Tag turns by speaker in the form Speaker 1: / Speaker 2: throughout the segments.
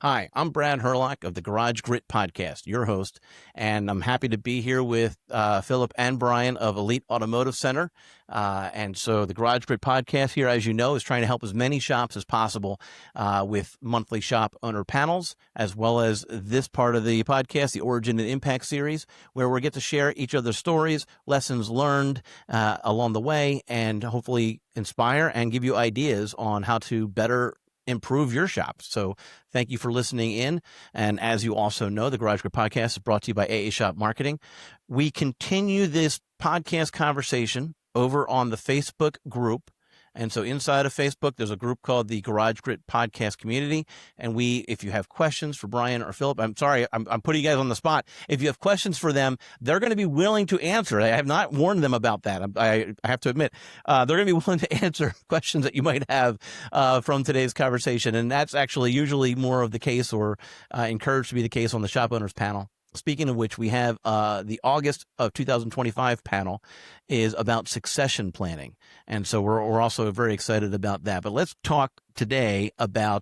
Speaker 1: Hi, I'm Brad Herlock of the Garage Grit Podcast, your host, and I'm happy to be here with Philip and Brian of Elite Automotive Center. And so the Garage Grit Podcast here, as you know, is trying to help as many shops as possible with monthly shop owner panels, as well as this part of the podcast, the Origin and Impact series, where we get to share each other's stories, lessons learned along the way, and hopefully inspire and give you ideas on how to better improve your shop. So thank you for listening in. And as you also know, the Garage Grid Podcast is brought to you by AA Shop Marketing. We continue this podcast conversation over on the Facebook group. And so inside of Facebook, there's a group called the Garage Grid Podcast Community. And if you have questions for Brian or Philip, I'm sorry, I'm putting you guys on the spot. If you have questions for them, they're going to be willing to answer. I have not warned them about that. I have to admit, they're going to be willing to answer questions that you might have from today's conversation. And that's actually usually more of the case, or encouraged to be the case, on the shop owners panel. Speaking of which, we have the August of 2025 panel is about succession planning. And so we're also very excited about that. But let's talk today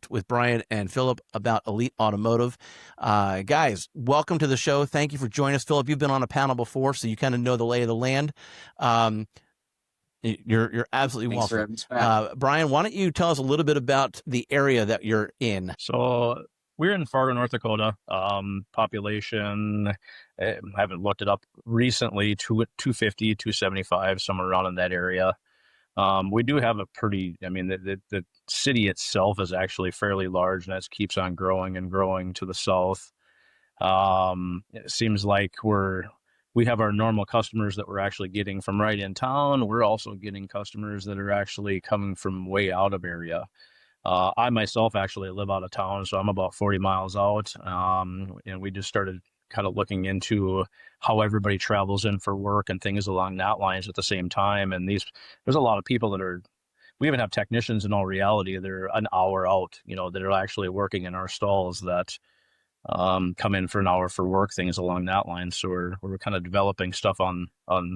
Speaker 1: with Brian and Philip about Elite Automotive. Guys, welcome to the show. Thank you for joining us. Philip, you've been on a panel before, so you kind of know the lay of the land. You're absolutely welcome. Brian, why don't you tell us a little bit about the area that you're in?
Speaker 2: So we're in Fargo, North Dakota. Population, I haven't looked it up recently, 250, 275, somewhere around in that area. We do have the city itself is actually fairly large, and that keeps on growing and growing to the south. It seems like we have our normal customers that we're actually getting from right in town. We're also getting customers that are actually coming from way out of area. I myself actually live out of town, so I'm about 40 miles out. And we just started kind of looking into how everybody travels in for work and things along that lines at the same time. And there's a lot of people we even have technicians in all reality. They're an hour out, that are actually working in our stalls that come in for an hour for work, things along that line. So we're kind of developing stuff on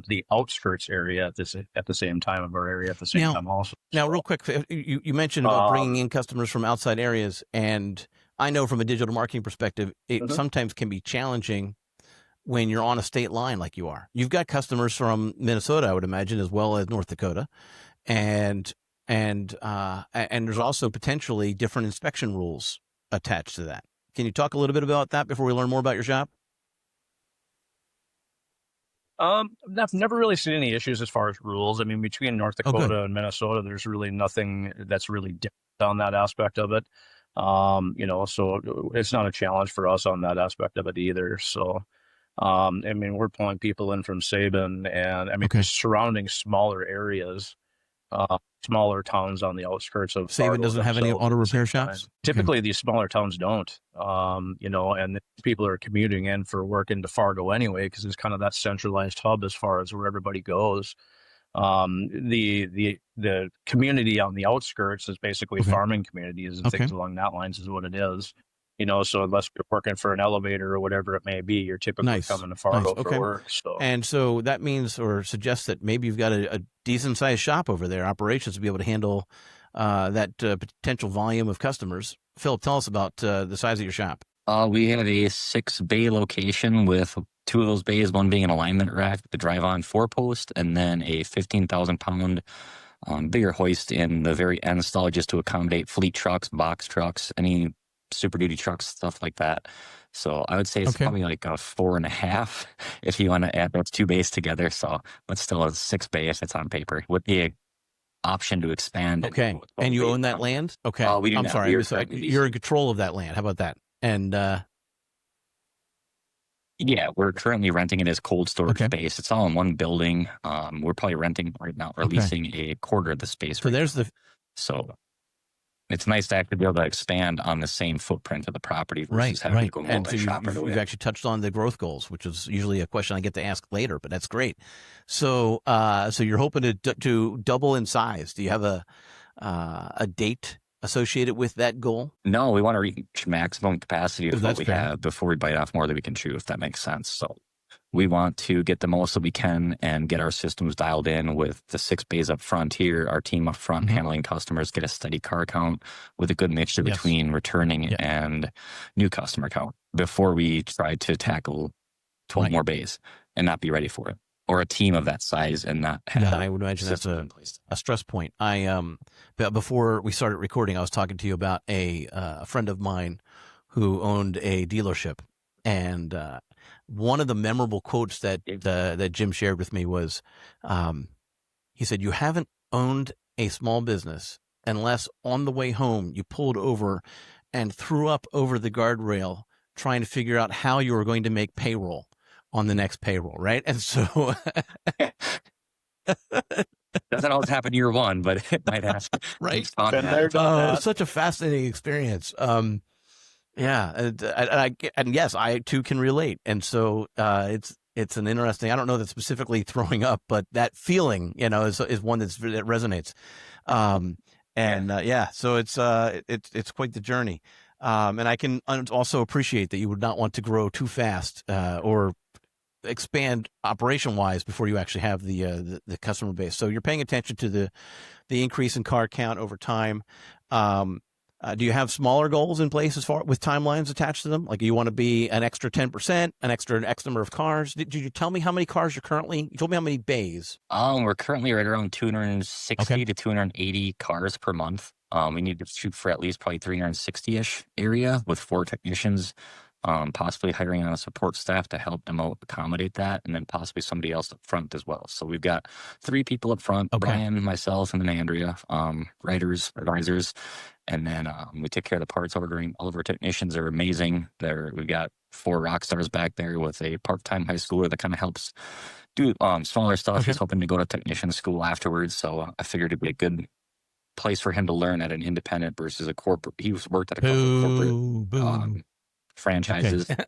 Speaker 2: the outskirts area at the same time of our area at the same time also.
Speaker 1: Now, real quick, you mentioned about bringing in customers from outside areas, and I know from a digital marketing perspective, it sometimes can be challenging when you're on a state line like you are. You've got customers from Minnesota, I would imagine, as well as North Dakota, and there's also potentially different inspection rules attached to that. Can you talk a little bit about that before we learn more about your shop?
Speaker 2: I've never really seen any issues as far as rules. I mean, between North Dakota and Minnesota, there's really nothing that's really different on that aspect of it. So it's not a challenge for us on that aspect of it either. So, we're pulling people in from Sabin and surrounding smaller areas. Smaller towns on the outskirts of
Speaker 1: Sabin doesn't have any auto repair shops.
Speaker 2: Typically, these smaller towns don't. And people are commuting in for work into Fargo anyway, because it's kind of that centralized hub as far as where everybody goes. The community on the outskirts is basically farming communities and things along that lines is what it is. So unless you're working for an elevator or whatever it may be, you're typically coming to Fargo for work. So.
Speaker 1: And so that means or suggests that maybe you've got a decent sized shop over there, operations, to be able to handle that potential volume of customers. Philip, tell us about the size of your shop.
Speaker 3: We have a 6-bay location with 2 of those bays, one being an alignment rack, the drive-on 4-post, and then a 15,000-pound bigger hoist in the very end stall just to accommodate fleet trucks, box trucks, any Super Duty trucks, stuff like that. So I would say it's probably like a 4.5 if you want to add those 2 bays together. So, but still a 6 bay if it's on paper with the option to expand.
Speaker 1: Okay. And you own that land? Okay.
Speaker 3: We do
Speaker 1: I'm
Speaker 3: not.
Speaker 1: sorry. You're in control of that land. How about that? And
Speaker 3: yeah, we're currently renting it as cold storage space. It's all in one building. We're probably renting right now or leasing a quarter of the space. So it's nice to actually be able to expand on the same footprint of the property versus having to go
Speaker 1: and so you've actually touched on the growth goals, which is usually a question I get to ask later, but that's great. So so you're hoping to double in size. Do you have a date associated with that goal?
Speaker 3: No, we want to reach maximum capacity of what we have before we bite off more than we can chew, if that makes sense. So We want to get the most that we can and get our systems dialed in with the 6 bays up front here, our team up front handling customers, get a steady car count with a good mixture between returning and new customer count before we try to tackle 12 more bays and not be ready for it, or a team of that size and not have.
Speaker 1: I would imagine that's a stress point. Before we started recording, I was talking to you about a friend of mine who owned a dealership, and one of the memorable quotes that Jim shared with me was, he said, "You haven't owned a small business unless on the way home you pulled over and threw up over the guardrail trying to figure out how you were going to make payroll on the next payroll," right? And so
Speaker 3: doesn't always happen year one, but it might happen.
Speaker 1: Right.
Speaker 2: Such
Speaker 1: a fascinating experience. Yeah, and yes, I too can relate. And so it's an interesting. I don't know that specifically throwing up, but that feeling, is one that resonates. So it's quite the journey. And I can also appreciate that you would not want to grow too fast or expand operation wise before you actually have the customer base. So you're paying attention to the increase in car count over time. Do you have smaller goals in place as far with timelines attached to them? Like you want to be an extra 10%, an extra X number of cars. Did you tell me how many cars you told me how many bays?
Speaker 3: We're currently right around 260 to 280 cars per month. We need to shoot for at least probably 360-ish area with 4 technicians, possibly hiring on a support staff to help them accommodate that, and then possibly somebody else up front as well. So we've got 3 people up front, Brian, myself, and then Andrea, writers, advisors. And then we take care of the parts ordering. All of our technicians are amazing. We've got 4 rock stars back there with a part-time high schooler that kind of helps do smaller stuff. He's hoping to go to technician school afterwards. So I figured it'd be a good place for him to learn at an independent versus a corporate. He worked at a couple corporate franchises. Okay.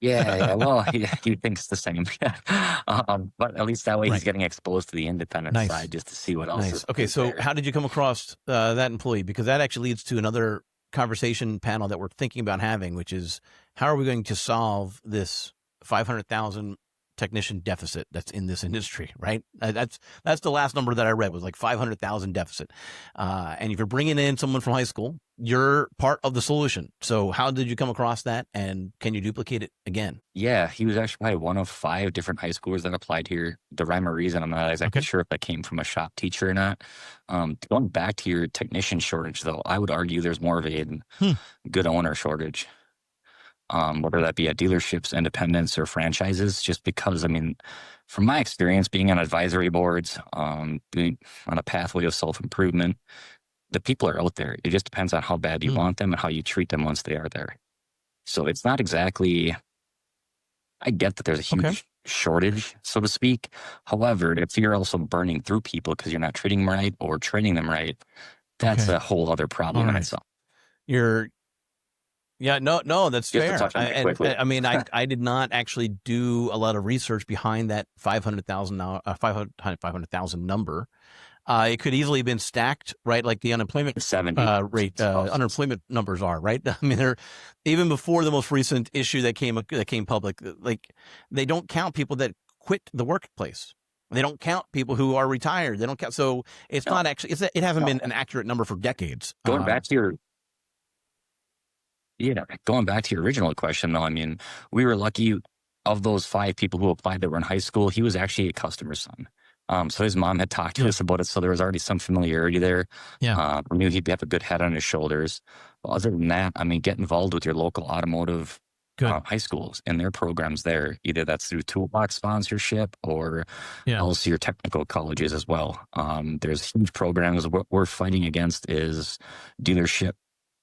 Speaker 3: Yeah. Well, he thinks the same. But at least that way he's getting exposed to the independent side just to see what else is.
Speaker 1: Okay, so how did you come across that employee? Because that actually leads to another conversation panel that we're thinking about having, which is how are we going to solve this 500,000 technician deficit that's in this industry, right? That's the last number that I read was like 500,000 deficit. And if you're bringing in someone from high school, you're part of the solution. So how did you come across that, and can you duplicate it again?
Speaker 3: Yeah, he was actually probably one of 5 different high schoolers that applied here. The rhyme or reason, I'm not exactly sure if that came from a shop teacher or not. Going back to your technician shortage, though, I would argue there's more of a good owner shortage. Whether that be at dealerships, independents, or franchises, just because, from my experience being on advisory boards, being on a pathway of self-improvement, the people are out there. It just depends on how bad you want them and how you treat them once they are there. So it's not exactly, I get that there's a huge shortage, so to speak. However, if you're also burning through people because you're not treating them right or training them right, that's a whole other problem in itself.
Speaker 1: No, that's fair. I did not actually do a lot of research behind that 500,000 number. It could easily have been stacked, right? Like the unemployment rate, unemployment numbers are, right? They're even before the most recent issue that came public. Like they don't count people that quit the workplace. They don't count people who are retired. They don't count. So it's not actually. It hasn't been an accurate number for decades.
Speaker 3: Going back to your original question, though, we were lucky. Of those 5 people who applied that were in high school, he was actually a customer's son. So his mom had talked to us about it, so there was already some familiarity there. Yeah, we knew he'd have a good head on his shoulders. But other than that, get involved with your local automotive high schools and their programs there. Either that's through toolbox sponsorship or also your technical colleges as well. There's huge programs. What we're fighting against is dealership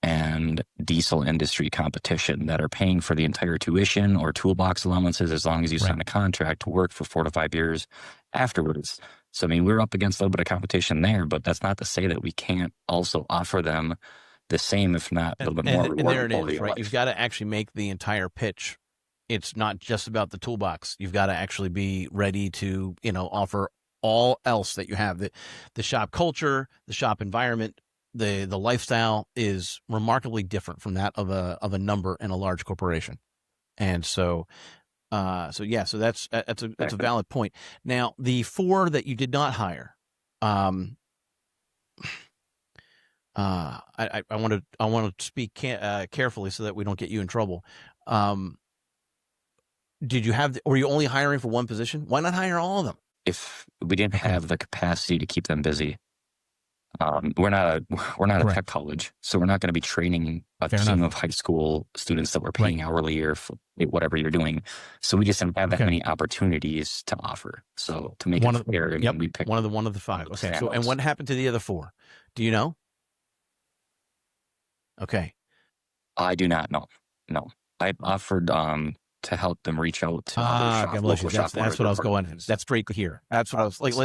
Speaker 3: and diesel industry competition that are paying for the entire tuition or toolbox allowances as long as you sign a contract to work for 4 to 5 years afterwards. So, we're up against a little bit of competition there, but that's not to say that we can't also offer them the same, if not a little bit more.
Speaker 1: And there it is, right? You've got to actually make the entire pitch. It's not just about the toolbox. You've got to actually be ready to, offer all else that you have. The shop culture, the shop environment, the lifestyle is remarkably different from that of a number in a large corporation. And so So that's a valid point. Now, the 4 that you did not hire, I want to speak carefully so that we don't get you in trouble. Did you have, or were you only hiring for one position? Why not hire all of them?
Speaker 3: If we didn't have the capacity to keep them busy, we're not a tech college, so we're not going to be training a team of high school students that we're paying hourly or whatever you're doing. So we just didn't have that many opportunities to offer. So to make it fair, we picked
Speaker 1: one of the 5. Okay. So, and what happened to the other 4? Do you know? Okay.
Speaker 3: I do not know. No, I offered to help them reach out to local shop.
Speaker 1: That's what I was going. That's great to hear. That's what I was like.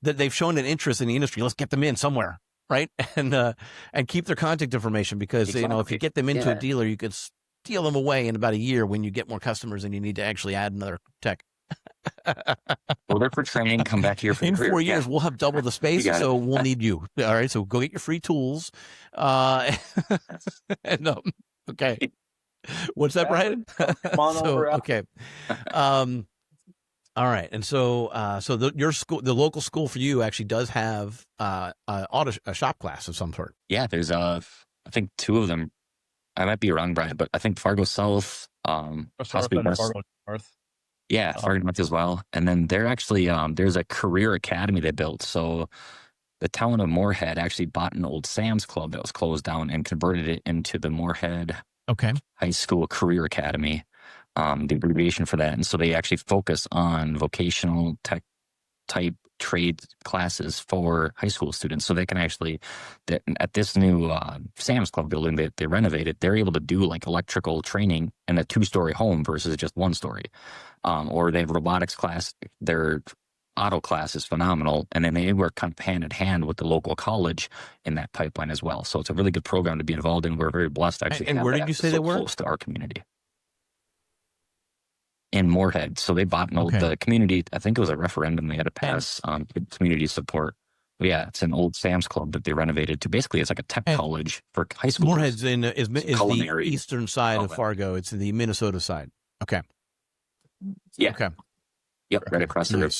Speaker 1: They've shown an interest in the industry. Let's get them in somewhere, right? And keep their contact information, because if you get them into a dealer, you could steal them away in about a year when you get more customers and you need to actually add another tech.
Speaker 3: Well, they're for training. Come back here
Speaker 1: in 4 years. We'll have double the space, so we'll need you. All right. So go get your free tools. And okay. What's that, Brian?
Speaker 2: Come on over.
Speaker 1: Okay. All right. And so, your school, the local school for you, actually does have a shop class of some sort.
Speaker 3: Yeah, there's I think 2 of them. I might be wrong, Brian, but I think Fargo South, possibly
Speaker 2: Fargo North.
Speaker 3: Yeah, Fargo North as well. And then they're actually there's a career academy they built. So the town of Moorhead actually bought an old Sam's Club that was closed down and converted it into the Moorhead High School Career Academy, the abbreviation for that. And so they actually focus on vocational tech type trade classes for high school students. So they can actually, at this new Sam's Club building that they renovated, they're able to do like electrical training in a 2-story home versus just 1 story. Or they have robotics class. Their auto class is phenomenal. And then they work kind of hand in hand with the local college in that pipeline as well. So it's a really good program to be involved in. We're very blessed to actually
Speaker 1: and where did you say they were?
Speaker 3: Close to our community. In Moorhead. So they bought the community. I think it was a referendum they had to pass on community support. But yeah, it's an old Sam's Club that they renovated to basically it's like a tech college for high school.
Speaker 1: Moorhead's is the eastern side of Fargo. It's the Minnesota side. Okay.
Speaker 3: Yeah.
Speaker 1: Okay.
Speaker 3: Yep. Right across the river.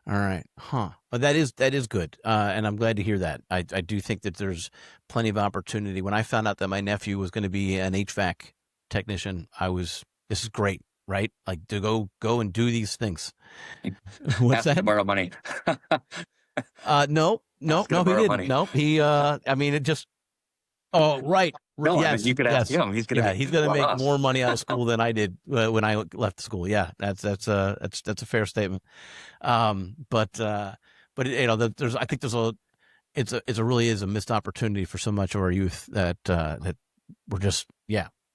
Speaker 1: All right. Well, that is good. And I'm glad to hear that. I do think that there's plenty of opportunity. When I found out that my nephew was going to be an HVAC technician, this is great, right? Like to go and do these things. What's that?
Speaker 3: To borrow money.
Speaker 1: No, he didn't. Money. No, he, I mean, it just, right.
Speaker 3: No,
Speaker 1: yes,
Speaker 3: I mean, you could ask him. He's going
Speaker 1: to make more money out of school than I did when I left school. Yeah, that's a fair statement. But there's I think it really is a missed opportunity for so much of our youth that we're just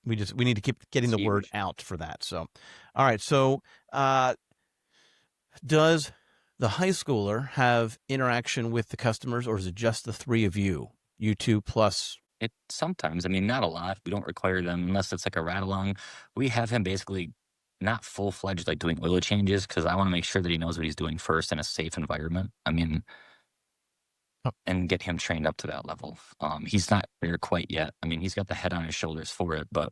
Speaker 1: we need to keep getting the word out for that. So, all right. So, does the high schooler have interaction with the customers, or is it just the 3 of you two plus?
Speaker 3: It sometimes, I mean, not a lot. We don't require them unless it's like a ride along. We have him basically not full-fledged like doing oil changes because I want to make sure that he knows what he's doing first in a safe environment. I mean, and get him trained up to that level. He's not there quite yet. I mean, he's got the head on his shoulders for it, but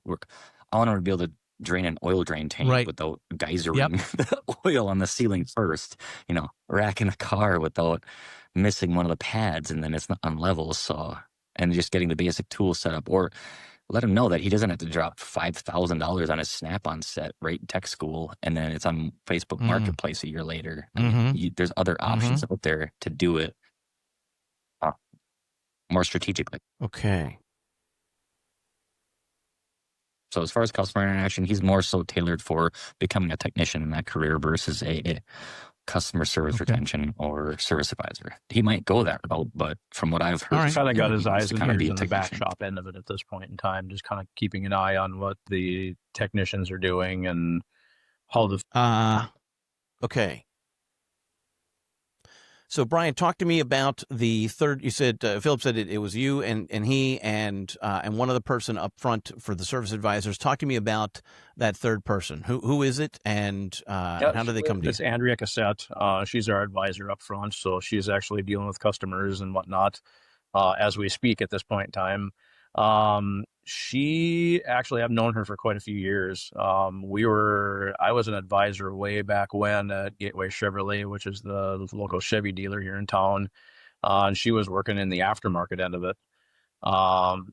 Speaker 3: I want him to be able to drain an oil drain tank without geysering the oil on the ceiling first, racking a car without missing one of the pads and then it's not on level. So, and just getting the basic tools set up, or let him know that he doesn't have to drop $5,000 on his Snap-on set right in tech school and then it's on Facebook Marketplace a year later. I mean, there's other options out there to do it more strategically.
Speaker 1: Okay.
Speaker 3: So as far as customer interaction, he's more so tailored for becoming a technician in that career versus a customer service retention or service advisor. He might go that route, but from what I've heard,
Speaker 2: he's kind of got his eyes and ears in the back shop end of it at this point in time, just kind of keeping an eye on what the technicians are doing and how the...
Speaker 1: Okay. So, Brian, talk to me about the third. You said Philip said it was you and he and one other person up front for the service advisors. Talk to me about that third person. Who is it, and how do they come to you?
Speaker 2: It's Andrea Cassette. She's our advisor up front, so she's actually dealing with customers and whatnot as we speak at this point in time. She actually, I've known her for quite a few years. I was an advisor way back when at Gateway Chevrolet, which is the local Chevy dealer here in town. And she was working in the aftermarket end of it.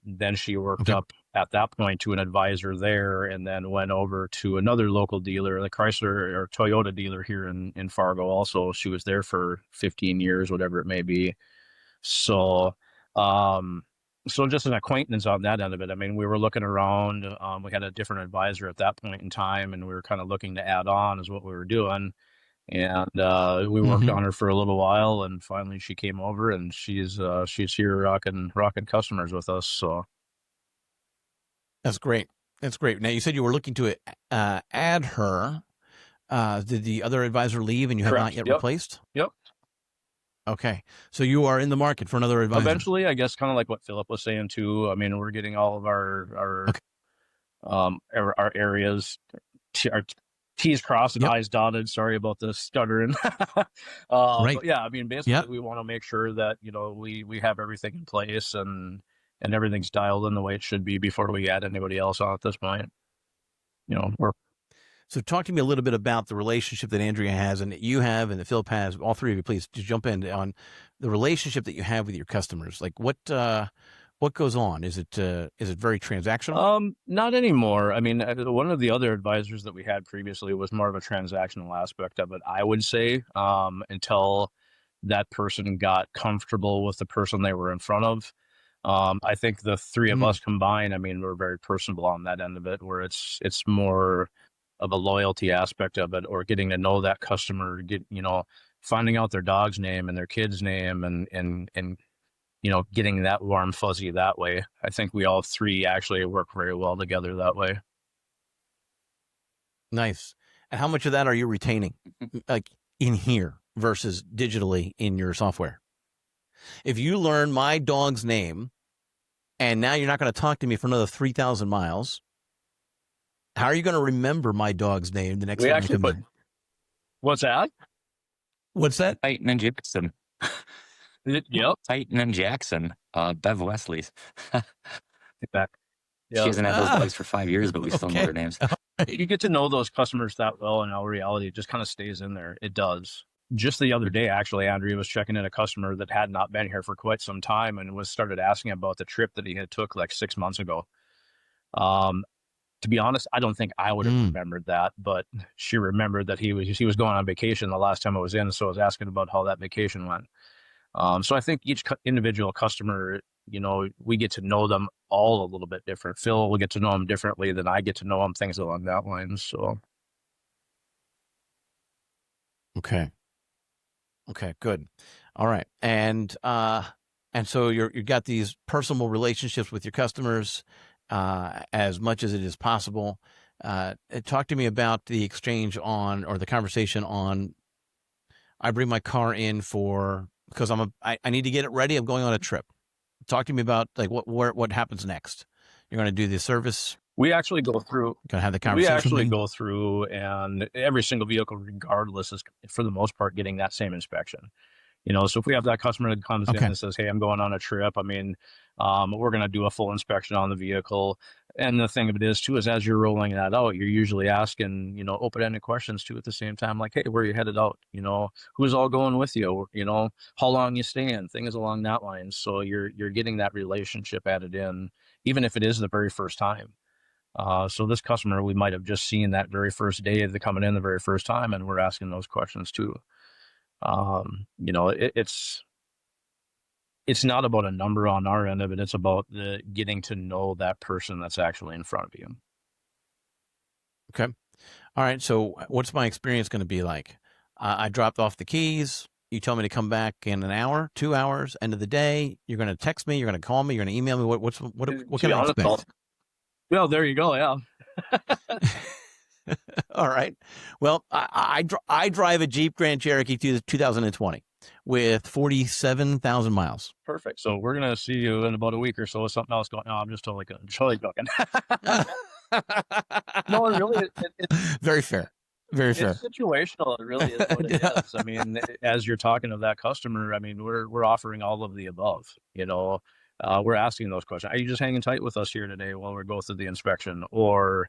Speaker 2: Then she worked
Speaker 1: Okay.
Speaker 2: up at that point to an advisor there, and then went over to another local dealer, the Chrysler or Toyota dealer here in Fargo. Also, she was there for 15 years, whatever it may be. So, um, so just an acquaintance on that end of it. I mean, we were looking around. We had a different advisor at that point in time, and we were kind of looking to add on is what we were doing. And we worked on her for a little while, and finally she came over, and she's here rocking customers with us. So
Speaker 1: That's great. That's great. Now, you said you were looking to add her. Did the other advisor leave and you have not yet replaced?
Speaker 2: Yep.
Speaker 1: Okay. So you are in the market for another advisor.
Speaker 2: Eventually, I guess, kind of like what Philip was saying too. I mean, we're getting all of our areas, our T's crossed and I's dotted. Sorry about the stuttering.
Speaker 1: Right.
Speaker 2: But yeah, I mean, basically, we want to make sure that, we have everything in place and everything's dialed in the way it should be before we add anybody else on at this point.
Speaker 1: So talk to me a little bit about the relationship that Andrea has and that you have and that Philip has. All three of you, please just jump in on the relationship that you have with your customers. Like what goes on? Is it very transactional?
Speaker 2: Not anymore. I mean, one of the other advisors that we had previously was more of a transactional aspect of it, I would say, until that person got comfortable with the person they were in front of. I think the three of us combined, I mean, we're very personable on that end of it, where it's more of a loyalty aspect of it, or getting to know that customer, finding out their dog's name and their kid's name and getting that warm fuzzy that way. I think we all three actually work very well together that way.
Speaker 1: Nice. And how much of that are you retaining, like in here versus digitally in your software? If you learn my dog's name and now you're not going to talk to me for another 3,000 miles, how are you going to remember my dog's name the next time you come in?
Speaker 2: What's that?
Speaker 1: What's that?
Speaker 3: Titan and Jackson.
Speaker 2: Yep.
Speaker 3: Titan and Jackson. Bev Wesley's.
Speaker 2: Back.
Speaker 3: She hasn't had those dogs for 5 years, but we still know their names.
Speaker 2: You get to know those customers that well, and in all reality, it just kind of stays in there. It does. Just the other day, actually, Andrea was checking in a customer that had not been here for quite some time and started asking about the trip that he had took like 6 months ago. To be honest, I don't think I would have remembered that, but she remembered that he was going on vacation the last time I was in, so I was asking about how that vacation went. So I think each individual customer, we get to know them all a little bit different. Phil will get to know them differently than I get to know them, things along that line. So.
Speaker 1: Okay, good. All right. And so you got these personal relationships with your customers, as much as it is possible. Talk to me about the exchange or the conversation on, I bring my car in because I need to get it ready. I'm going on a trip. Talk to me about like what happens next. You're going to do the service.
Speaker 2: We actually go through.
Speaker 1: Going to have the conversation.
Speaker 2: We actually go through, and every single vehicle, regardless, is for the most part getting that same inspection. So if we have that customer that comes in and says, "Hey, I'm going on a trip," I mean, we're going to do a full inspection on the vehicle. And the thing of it is, too, is as you're rolling that out, you're usually asking, open-ended questions too at the same time, like, "Hey, where are you headed out? Who's all going with you? How long you staying?" Things along that line. So you're getting that relationship added in, even if it is the very first time. So this customer, we might have just seen that very first day of the coming in the very first time, and we're asking those questions too. It's not about a number on our end of it. It's about getting to know that person that's actually in front of you.
Speaker 1: Okay. All right. So what's my experience going to be like? I dropped off the keys. You tell me to come back in an hour, 2 hours, end of the day. You're going to text me. You're going to call me. You're going to email me. What can I expect?
Speaker 2: Well, there you go. Yeah.
Speaker 1: All right. Well, I drive a Jeep Grand Cherokee 2020 with 47,000 miles.
Speaker 2: Perfect. So we're going to see you in about a week or so with something else going on. I'm just totally joking. No, really, it's
Speaker 1: very fair. Very fair.
Speaker 2: It's situational. It really is what it is. I mean, as you're talking to that customer, I mean, we're offering all of the above, we're asking those questions. Are you just hanging tight with us here today while we go through the inspection? Or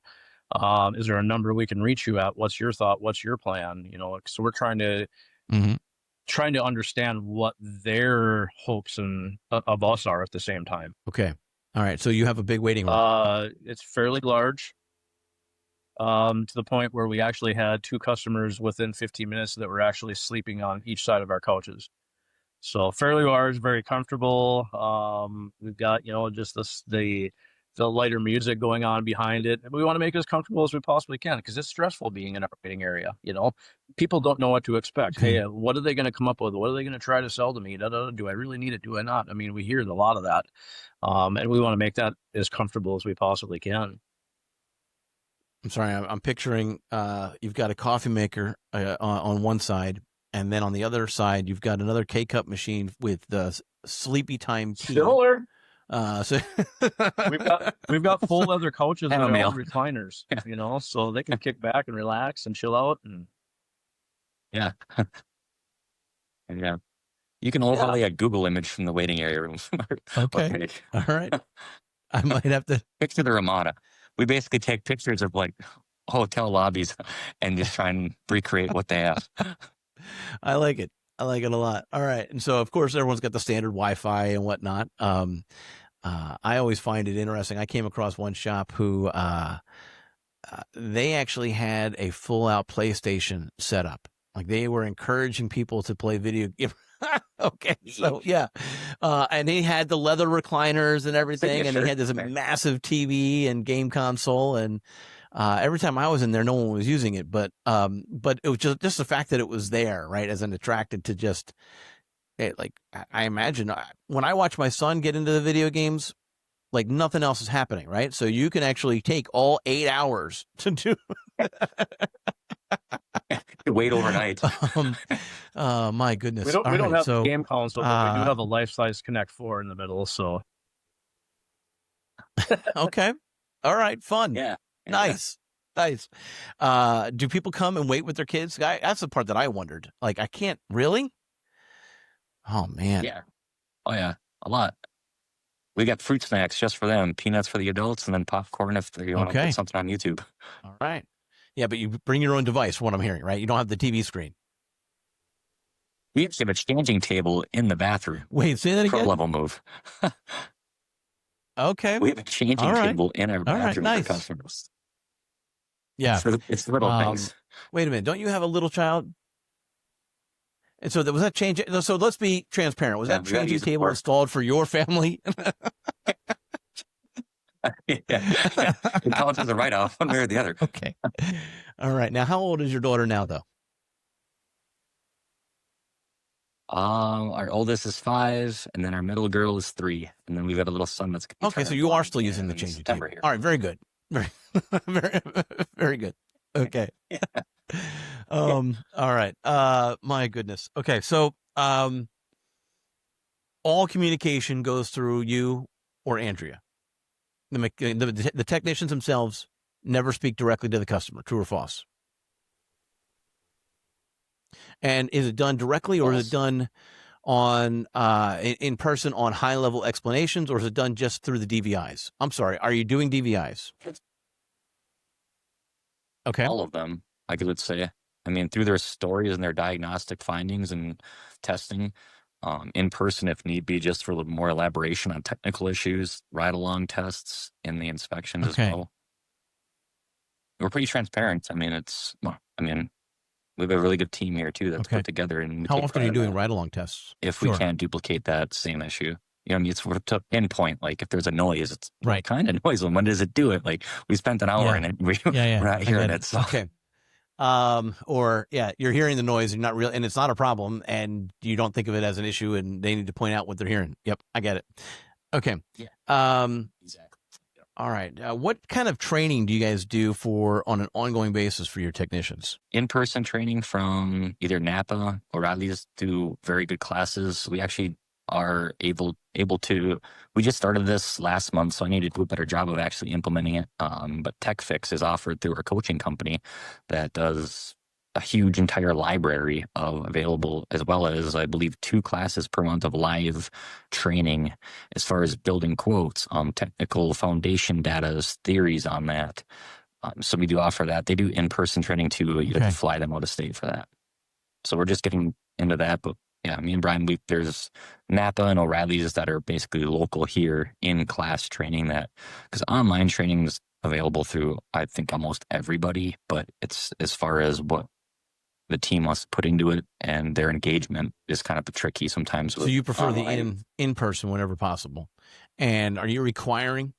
Speaker 2: is there a number we can reach you at? What's your thought? What's your plan? You know, so we're trying to understand what their hopes and of us are at the same time.
Speaker 1: Okay. All right. So you have a big waiting room.
Speaker 2: It's fairly large. To the point where we actually had 2 customers within 15 minutes that were actually sleeping on each side of our couches. So fairly large, very comfortable. We've got, you know, just the lighter music going on behind it. And we want to make it as comfortable as we possibly can, because it's stressful being in our waiting area. You know, people don't know what to expect.
Speaker 1: Okay.
Speaker 2: Hey, what are they going to come up with? What are they going to try to sell to me? Do I really need it? Do I not? I mean, we hear a lot of that. And we want to make that as comfortable as we possibly can.
Speaker 1: I'm sorry. I'm picturing you've got a coffee maker on one side, and then on the other side you've got another K-cup machine with the sleepy time key.
Speaker 2: Similar.
Speaker 1: So
Speaker 2: we've got full leather couches and
Speaker 3: Chamomile.
Speaker 2: recliners, you know, so they can kick back and relax and chill out. And
Speaker 3: Yeah. Yeah. You can overlay a Google image from the waiting area room.
Speaker 1: Okay. All right. I might have to
Speaker 3: Picture the Ramada. We basically take pictures of like hotel lobbies and just try and recreate what they have.
Speaker 1: I like it. I like it a lot. All right. And so, of course, everyone's got the standard Wi-Fi and whatnot. I always find it interesting. I came across one shop who they actually had a full-out PlayStation setup. Like, they were encouraging people to play video games. Okay, so yeah, and he had the leather recliners and everything, and he had this massive TV and game console, and every time I was in there, no one was using it, but it was just the fact that it was there, right, as an attracted to just like I imagine when I watch my son get into the video games, like nothing else is happening, right? So you can actually take all 8 hours to do.
Speaker 3: Wait overnight.
Speaker 1: My goodness.
Speaker 2: we don't have a game console, but we do have a life-size Connect 4 in the middle. So
Speaker 1: okay, all right, fun.
Speaker 3: Yeah.
Speaker 1: Nice. Do people come and wait with their kids? That's the part that I wondered. Like, I can't really. Oh man.
Speaker 3: Yeah. Oh yeah, a lot. We got fruit snacks just for them, peanuts for the adults, and then popcorn if they want to put something on YouTube.
Speaker 1: All right. Yeah, but you bring your own device, from what I'm hearing, right? You don't have the TV screen.
Speaker 3: We actually have a changing table in the bathroom.
Speaker 1: Wait, say that again?
Speaker 3: Pro level move.
Speaker 1: Okay.
Speaker 3: We have a changing table in our bathroom
Speaker 1: nice.
Speaker 3: for customers.
Speaker 1: Yeah.
Speaker 3: It's little things.
Speaker 1: Wait a minute. Don't you have a little child? And so was that change? So let's be transparent. Was that changing table installed for your family?
Speaker 3: Yeah. It counts as a write-off, one way or the other.
Speaker 1: Okay. All right. Now, how old is your daughter now, though?
Speaker 3: Our oldest is 5, and then our middle girl is 3, and then we've got a little son that's
Speaker 1: okay. So you are still using the changing table. All right. Very good. Very, very good. Okay.
Speaker 3: Yeah.
Speaker 1: All right. My goodness. Okay. So, all communication goes through you or Andrea. The technicians themselves never speak directly to the customer. True or false? And is it done directly, or is it done on in person on high level explanations, or is it done just through the DVIs? I'm sorry. Are you doing DVIs? Okay.
Speaker 3: All of them, I could say. I mean, through their stories and their diagnostic findings and testing, in person if need be, just for a little more elaboration on technical issues, ride-along tests, and the inspections as well. We're pretty transparent. I mean, we have a really good team here too that's put together. And
Speaker 1: how often are you doing ride-along tests?
Speaker 3: If we can't duplicate that same issue. You know, I mean, it's to pinpoint, like, if there's a noise, it's what kind of noise, and when does it do it? Like, we spent an hour in it. We're not hearing it. So.
Speaker 1: Okay. Or you're hearing the noise and you're not real, and it's not a problem, and you don't think of it as an issue, and they need to point out what they're hearing. Yep. I get it. Okay.
Speaker 3: Yeah. Exactly.
Speaker 1: All right. What kind of training do you guys do on an ongoing basis for your technicians?
Speaker 3: In-person training from either Napa or O'Reilly's do very good classes. We actually are able to, we just started this last month, so I need to do a better job of actually implementing it. But TechFix is offered through our coaching company that does a huge entire library of available, as well as I believe 2 classes per month of live training as far as building quotes, technical foundation data, theories on that. So we do offer that. They do in-person training too. You have to fly them out of state for that. So we're just getting into that. But yeah, me and Brian, there's Napa and O'Reilly's that are basically local here in class training, that because online training is available through, I think, almost everybody, but it's as far as what the team wants to put into it and their engagement is kind of tricky sometimes.
Speaker 1: So you prefer the in-person whenever possible. And are you requiring?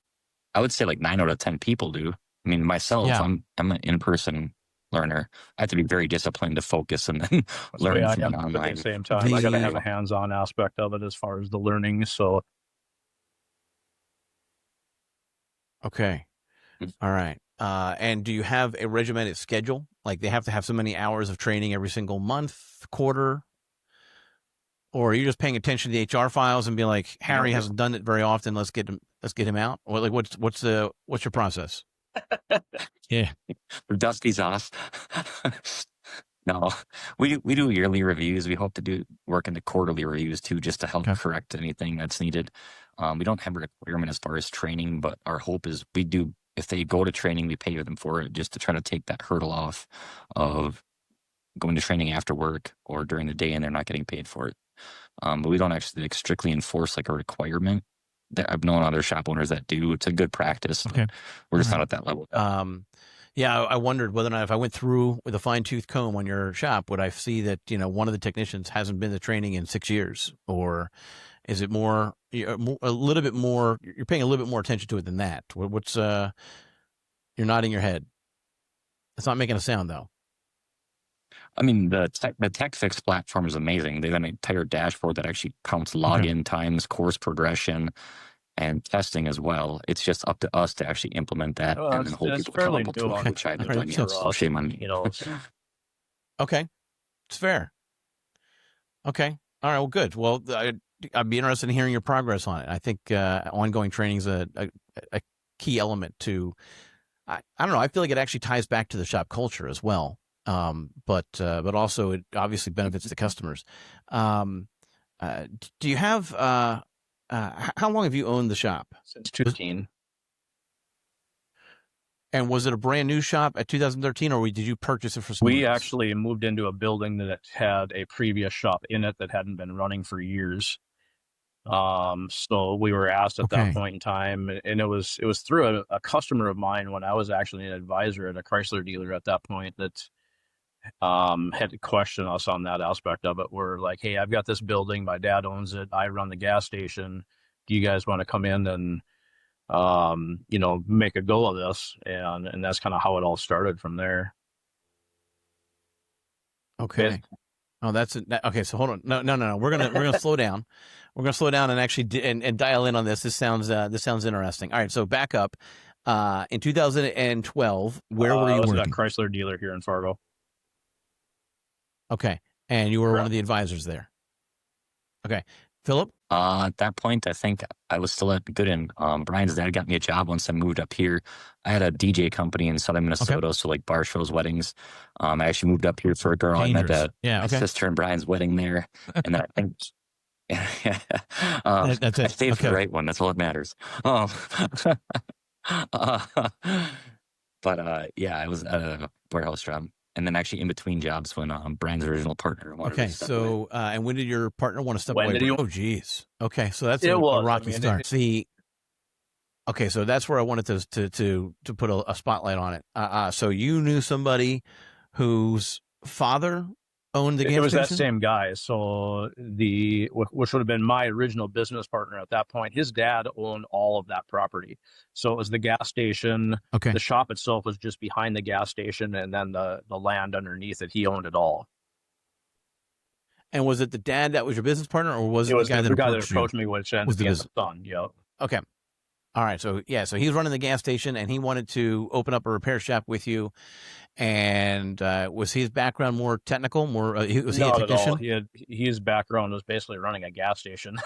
Speaker 3: I would say like 9 out of 10 people do. I mean, myself, I'm an in-person learner. I have to be very disciplined to focus and then learn from an online.
Speaker 2: At the same time, I got to have a hands-on aspect of it as far as the learning. So,
Speaker 1: okay, all right. And do you have a regimented schedule? Like they have to have so many hours of training every single month, quarter, or are you just paying attention to the HR files and be like, Harry hasn't done it very often. Let's get him out. Or like, what's your process?
Speaker 3: Yeah, Dusty's off. No, we do yearly reviews. We hope to work into quarterly reviews too, just to help correct anything that's needed. We don't have a requirement as far as training, but our hope is we do. If they go to training, we pay them for it, just to try to take that hurdle off of going to training after work or during the day and they're not getting paid for it. But we don't actually strictly enforce like a requirement. I've known other shop owners that do. It's a good practice. Okay. We're just not at that level.
Speaker 1: Yeah, I wondered whether or not if I went through with a fine-tooth comb on your shop, would I see that, one of the technicians hasn't been to training in 6 years? Or is it a little bit more, you're paying a little bit more attention to it than that? What's, you're nodding your head. It's not making a sound, though.
Speaker 3: I mean, the TechFix platform is amazing. They have an entire dashboard that actually counts login times, course progression, and testing as well. It's just up to us to actually implement that and then hold people accountable to it, which I've done. Shame on me.
Speaker 1: Okay, it's fair. Okay, all right. Well, good. Well, I'd be interested in hearing your progress on it. I think ongoing training is a key element to. I don't know. I feel like it actually ties back to the shop culture as well. But also it obviously benefits the customers. Do you have, how long have you owned the shop?
Speaker 2: Since 2013.
Speaker 1: And was it a brand new shop at 2013 or did you purchase it for someone
Speaker 2: We
Speaker 1: else?
Speaker 2: actually moved into a building that had a previous shop in it that hadn't been running for years. So we were asked at that point in time, and it was through a customer of mine when I was actually an advisor at a Chrysler dealer at that point that had to question us on that aspect of it. We're like, hey, I've got this building, my dad owns it, I run the gas station, do you guys want to come in and make a go of this? And that's kind of how it all started from there.
Speaker 1: Okay. Oh, okay. So hold on. No. We're gonna slow down. We're gonna slow down and actually and dial in on this. This sounds interesting. All right. So back up. In 2012, where were you working?
Speaker 2: At a Chrysler dealer here in Fargo.
Speaker 1: Okay, and you were one of the advisors there. Okay, Philip.
Speaker 3: At that point, I think I was still at Gooden. Brian's dad got me a job once I moved up here. I had a DJ company in southern Minnesota, so like bar shows, weddings. I actually moved up here for a girl.
Speaker 1: Dangerous.
Speaker 3: I met my sister and Brian's wedding there, and then I think
Speaker 1: that's it.
Speaker 3: I stayed for the right one. That's all that matters. But I was at a warehouse job. And then actually in between jobs when Brian's original partner wanted to step away.
Speaker 1: And when did your partner want to step away? Oh, geez. Okay, so that's a rocky start. Okay, so that's where I wanted to put a spotlight on it. So you knew somebody whose father owned the gas station?
Speaker 2: It was that same guy. So which would have been my original business partner at that point. His dad owned all of that property. So it was the gas station.
Speaker 1: Okay.
Speaker 2: The shop itself was just behind the gas station, and then the land underneath it. He owned it all.
Speaker 1: And was it the dad that was your business partner, or was it
Speaker 2: the guy that approached
Speaker 1: me,
Speaker 2: which was the son? Yep.
Speaker 1: Okay. All right. So so he's running the gas station, and he wanted to open up a repair shop with you. And was his background more technical? Was he a technician?
Speaker 2: At all. His background was basically running a gas station,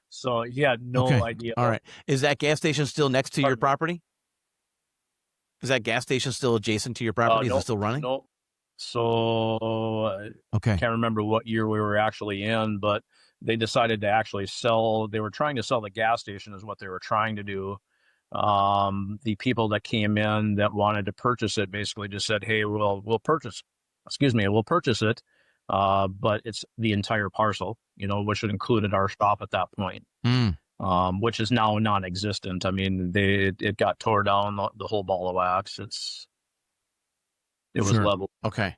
Speaker 2: so he had no idea.
Speaker 1: All right, is that gas station still next to your property? Is that gas station still adjacent to your property? Is it still running?
Speaker 2: No, So
Speaker 1: Okay.
Speaker 2: I can't remember what year we were actually in, but they decided to actually sell. They were trying to sell the gas station is what they were trying to do. The people that came in that wanted to purchase it basically just said, hey, we'll purchase it. But it's the entire parcel, which included our shop at that point. Which is now non-existent. I mean, it got tore down, the whole ball of wax. It was level.
Speaker 1: Okay.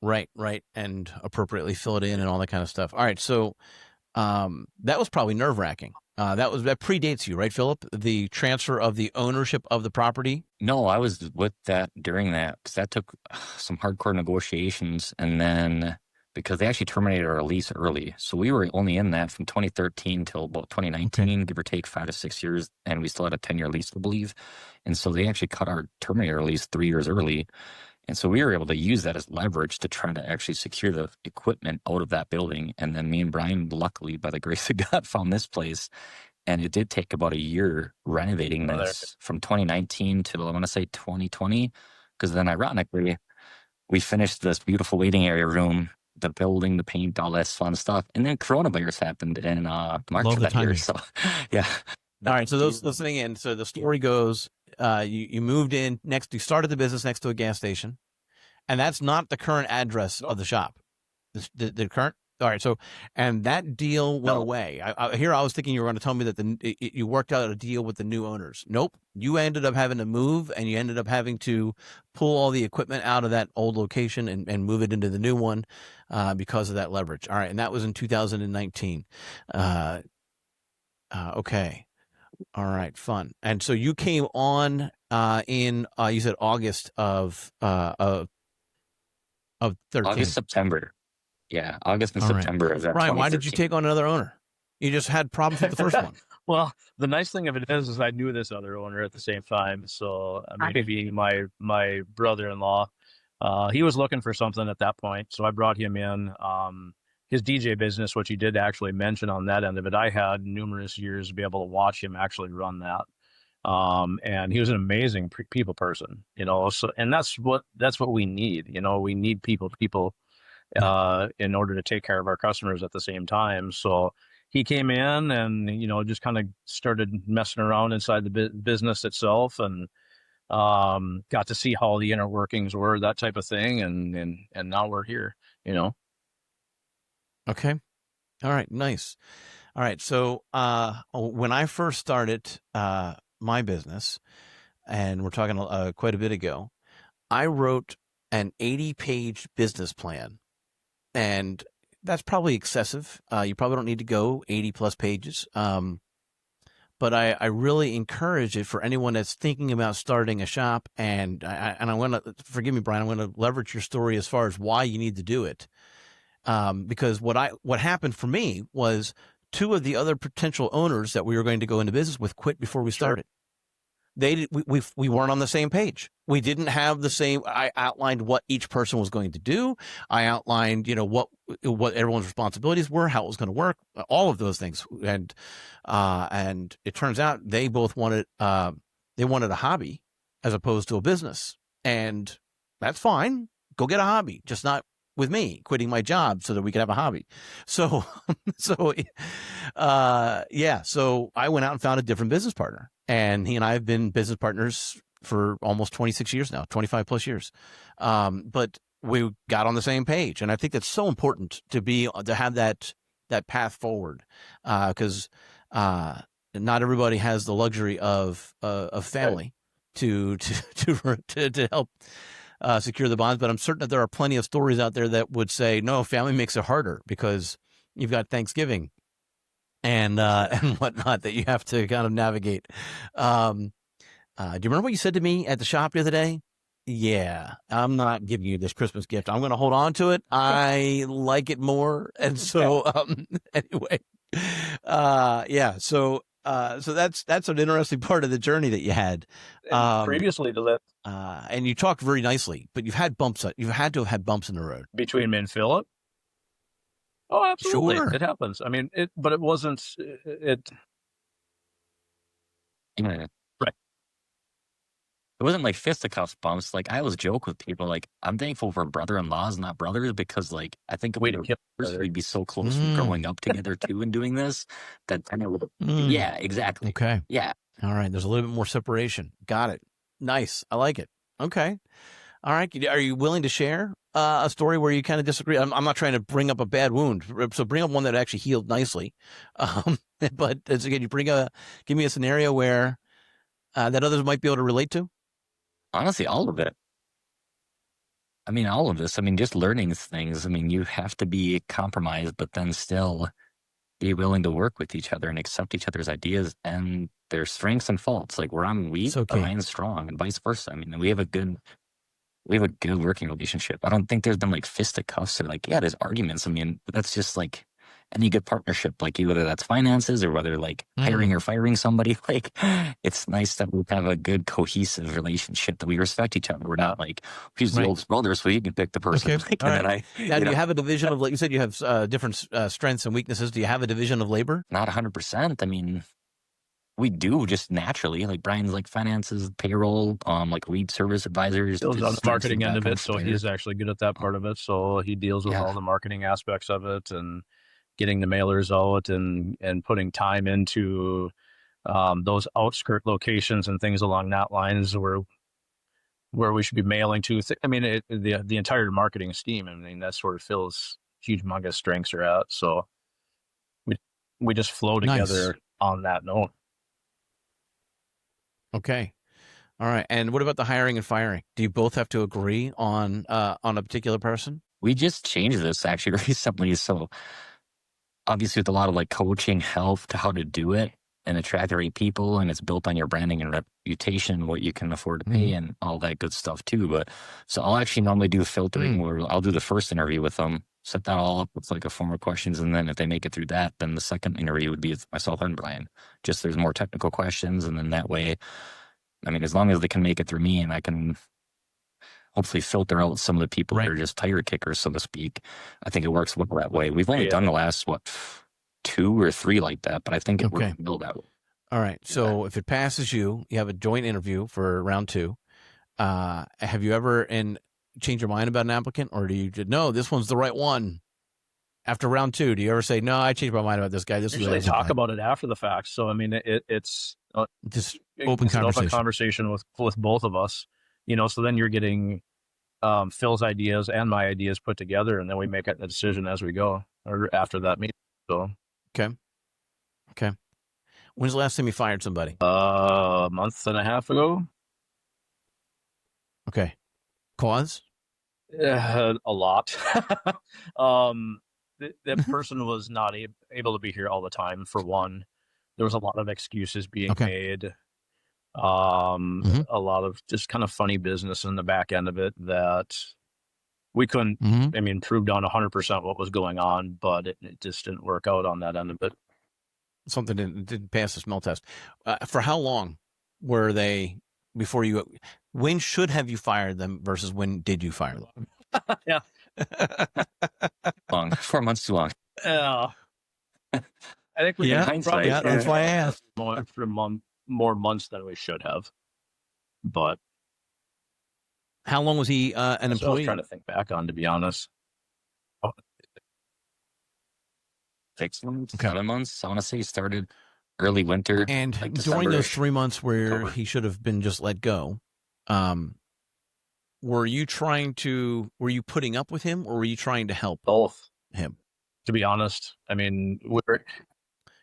Speaker 1: Right. And appropriately fill it in and all that kind of stuff. All right. So that was probably nerve-wracking. That predates you, right, Philip? The transfer of the ownership of the property?
Speaker 3: No, I was with that during that, because that took some hardcore negotiations, and then because they actually terminated our lease early. So we were only in that from 2013 till about 2019, give or take 5 to 6 years, and we still had a 10-year lease, I believe. And so they actually terminated our lease 3 years early. And so we were able to use that as leverage to try to actually secure the equipment out of that building. And then me and Brian, luckily, by the grace of God, found this place. And it did take about a year renovating this from 2019 to, I want to say, 2020. Because then, ironically, we finished this beautiful waiting area room, the building, the paint, all that fun stuff. And then coronavirus happened in March of that year. So, yeah.
Speaker 1: All right. So those listening in, so the story goes, you moved in you started the business next to a gas station, and that's not the current address of the shop. The current. All right. So, and that deal went away. I was thinking you were going to tell me that you worked out a deal with the new owners. Nope. You ended up having to move, and you ended up having to pull all the equipment out of that old location and move it into the new one, because of that leverage. All right. And that was in 2019. Okay. All right, fun. And so you came on in you said August of 13.
Speaker 3: August, September. Yeah, August and
Speaker 1: All
Speaker 3: September
Speaker 1: right.
Speaker 3: of that.
Speaker 1: Brian, why did you take on another owner? You just had problems with the first one.
Speaker 2: Well, the nice thing of it is I knew this other owner at the same time. So maybe my brother-in-law, he was looking for something at that point. So I brought him in. His DJ business, which he did actually mention on that end of it, I had numerous years to be able to watch him actually run that. And he was an amazing people person, so, and that's what we need. We need people in order to take care of our customers at the same time. So he came in and, just kind of started messing around inside the business itself, and got to see how the inner workings were, that type of thing. And now we're here,
Speaker 1: Okay. All right. Nice. All right. So, when I first started, my business, and we're talking quite a bit ago, I wrote an 80-page business plan, and that's probably excessive. You probably don't need to go 80 plus pages. But I really encourage it for anyone that's thinking about starting a shop. And I want to, forgive me, Brian, I'm going to leverage your story as far as why you need to do it. Because what happened for me was 2 of the other potential owners that we were going to go into business with quit before we started. We weren't on the same page. We didn't have the same. I outlined what each person was going to do. I outlined, what everyone's responsibilities were, how it was going to work, all of those things. And it turns out they both wanted a hobby as opposed to a business, and that's fine. Go get a hobby, just not with me quitting my job so that we could have a hobby. So, So I went out and found a different business partner, and he and I have been business partners for almost 26 years now, 25 plus years. But we got on the same page. And I think that's so important to have that path forward. Cause, not everybody has the luxury of family to help secure the bonds, but I'm certain that there are plenty of stories out there that would say, no, family makes it harder because you've got Thanksgiving and whatnot that you have to kind of navigate. Do you remember what you said to me at the shop the other day? Yeah, I'm not giving you this Christmas gift. I'm going to hold on to it. I like it more. And so, anyway, so that's an interesting part of the journey that you had.
Speaker 2: Previously to that.
Speaker 1: And you talked very nicely, but you've had bumps. You've had to have had bumps in the road
Speaker 2: between me and Philip. Oh, absolutely.
Speaker 1: Sure.
Speaker 2: It happens. I mean, but it wasn't it.
Speaker 3: Yeah.
Speaker 2: Right.
Speaker 3: wasn't like fisticuffs bumps. Like I always joke with people, like I'm thankful for brother-in-laws, not brothers, because like I think
Speaker 2: Way to kill
Speaker 3: we'd be so close from growing up together too and doing this that kind of yeah, exactly.
Speaker 1: Okay.
Speaker 3: Yeah.
Speaker 1: All right. There's a little bit more separation. Got it. Nice. I like it. Okay. All right. Are you willing to share a story where you kind of disagree? I'm not trying to bring up a bad wound, so bring up one that actually healed nicely. But again, give me a scenario where that others might be able to relate to.
Speaker 3: Honestly, all of it. I mean, all of this. I mean, just learning things. I mean, you have to be compromised, but then still be willing to work with each other and accept each other's ideas and their strengths and faults. Like where I'm weak, Brian's strong, and vice versa. I mean, we have a good working relationship. I don't think there's been like fisticuffs or like, yeah, there's arguments. I mean, that's just like any good partnership, like whether that's finances or whether like hiring or firing somebody. Like it's nice that we have a good cohesive relationship, that we respect each other. We're not like, he's the oldest brother, so he can pick the person.
Speaker 1: Okay.
Speaker 3: Like,
Speaker 1: and then now, do you have a division of, like you said, you have different strengths and weaknesses. Do you have a division of labor?
Speaker 3: Not 100%. I mean, we do just naturally, like Brian's like finances, payroll, like lead service advisors.
Speaker 2: Deals on the marketing end of it, so he's actually good at that part of it. So he deals with all the marketing aspects of it and getting the mailers out and putting time into those outskirt locations and things along that lines where we should be mailing to. I mean, the entire marketing scheme. I mean, that's where Phil's humongous strengths are at. So we just flow together on that note.
Speaker 1: Okay. All right. And what about the hiring and firing? Do you both have to agree on a particular person?
Speaker 3: We just changed this actually recently. So obviously with a lot of like coaching help to how to do it and attract the right people, and it's built on your branding and reputation, what you can afford to pay and all that good stuff too. But so I'll actually normally do filtering where I'll do the first interview with them, set that all up with like a form of questions. And then if they make it through that, then the second interview would be with myself and Brian. Just there's more technical questions. And then that way, I mean, as long as they can make it through me and I can hopefully filter out some of the people that are just tire kickers, so to speak, I think it works well that way. We've only done the last, 2 or 3 like that, but I think it works well that way.
Speaker 1: All right. So if it passes you have a joint interview for round 2. Have you ever changed your mind about an applicant, or do you just, no, this one's the right one? After round 2, do you ever say, no, I changed my mind about this guy? This
Speaker 2: usually talk about it after the fact. So, I mean, it's
Speaker 1: just open
Speaker 2: conversation with both of us, so then you're getting Phil's ideas and my ideas put together, and then we make a decision as we go or after that meeting. So,
Speaker 1: okay. When's the last time you fired somebody?
Speaker 2: A month and a half ago.
Speaker 1: Okay. Cause?
Speaker 2: A lot. That person was not able to be here all the time, for one. There was a lot of excuses being made. A lot of just kind of funny business in the back end of it that we couldn't, I mean, prove down 100% what was going on, but it just didn't work out on that end of it.
Speaker 1: Something didn't pass the smell test. For how long were they before you, when should have you fired them versus when did you fire them?
Speaker 2: Yeah.
Speaker 3: Long. 4 months too long.
Speaker 2: Yeah. I think we
Speaker 1: probably that's why I asked.
Speaker 2: More months than we should have. But
Speaker 1: how long was he an employee?
Speaker 2: I was trying to think back on, to be honest.
Speaker 3: 6 months, 7 months. I want to say he started early winter.
Speaker 1: And
Speaker 3: like
Speaker 1: during those 3 months where he should have been just let go, were you putting up with him, or were you trying to help
Speaker 2: both
Speaker 1: him?
Speaker 2: To be honest, I mean,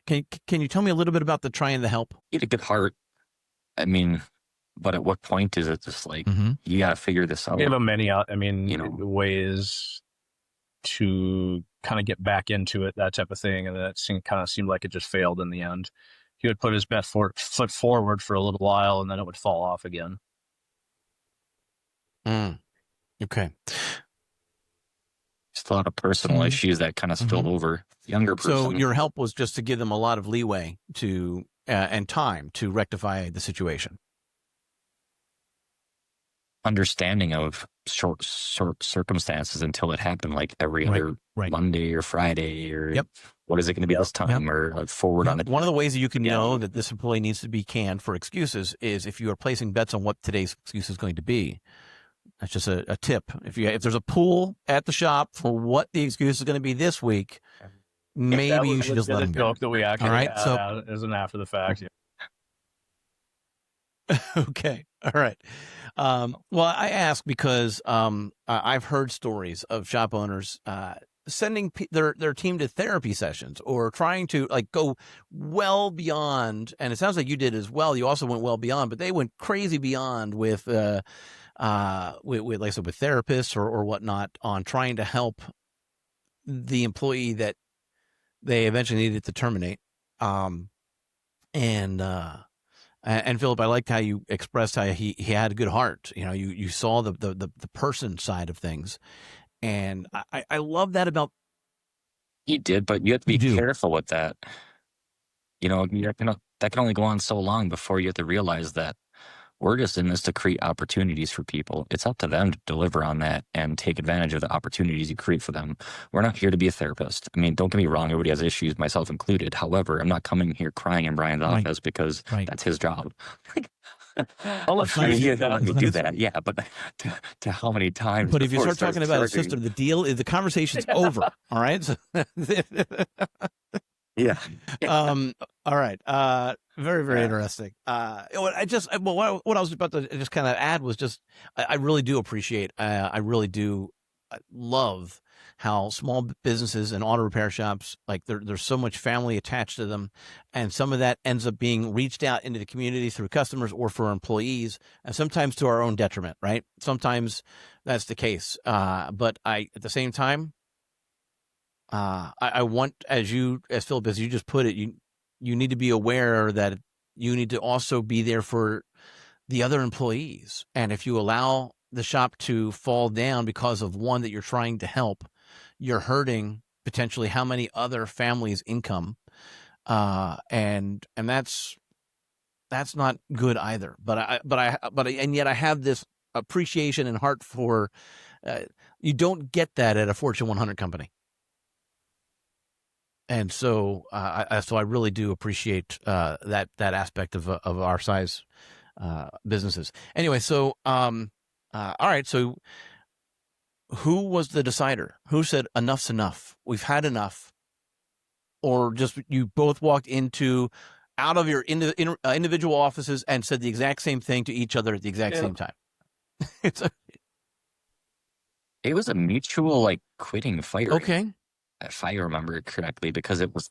Speaker 1: can you tell me a little bit about the trying to help?
Speaker 3: He had a good heart. I mean, but at what point is it just like, you got to figure this out?
Speaker 2: We have many, ways to kind of get back into it, that type of thing. And that kind of seemed like it just failed in the end. He would put his best foot forward for a little while, and then it would fall off again.
Speaker 1: Okay.
Speaker 3: Just a lot of personal issues that kind of spilled over. Younger person.
Speaker 1: So your help was just to give them a lot of leeway to and time to rectify the situation.
Speaker 3: understanding of short circumstances until it happened, like every other Monday or Friday, or what is it going to be this time, or like forward on it.
Speaker 1: One of the ways that you can know that this employee needs to be canned for excuses is if you are placing bets on what today's excuse is going to be. That's just a tip. If there's a pool at the shop for what the excuse is going to be this week, maybe you should just let them go.
Speaker 2: Joke that we actually had as an after the fact.
Speaker 1: Okay. All right. Well, I ask because I've heard stories of shop owners sending their team to therapy sessions or trying to like go well beyond. And it sounds like you did as well. You also went well beyond, but they went crazy beyond with like I said, with therapists or whatnot on trying to help the employee that they eventually needed to terminate. And Philip, I liked how you expressed how he had a good heart. You know, you saw the person side of things. And I love that about.
Speaker 3: He did, but you have to be careful with that. You know, that can only go on so long before you have to realize that we're just in this to create opportunities for people. It's up to them to deliver on that and take advantage of the opportunities you create for them. We're not here to be a therapist. I mean, don't get me wrong, everybody has issues, myself included. However, I'm not coming here crying in Brian's office because that's his job. I'll let you do that, yeah, but to how many times?
Speaker 1: But if you start talking about a system, the conversation's over. All right. So
Speaker 3: yeah.
Speaker 1: All right. Very, very interesting. What I was about to just kind of add was just, I really do appreciate, I really do love how small businesses and auto repair shops, like there's so much family attached to them. And some of that ends up being reached out into the community through customers or for employees, and sometimes to our own detriment, right? Sometimes that's the case. But at the same time, I want, as Philip, as you just put it, you need to be aware that you need to also be there for the other employees. And if you allow the shop to fall down because of one that you're trying to help, you're hurting potentially how many other families' income. And that's not good either. And yet I have this appreciation and heart for, you don't get that at a Fortune 100 company. And so, I really do appreciate that aspect of our size businesses. Anyway, so all right. So, who was the decider? Who said enough's enough? We've had enough, or just you both walked out of your individual offices and said the exact same thing to each other at the exact same time?
Speaker 3: It was a mutual quitting fight.
Speaker 1: Okay.
Speaker 3: If I remember correctly, because it was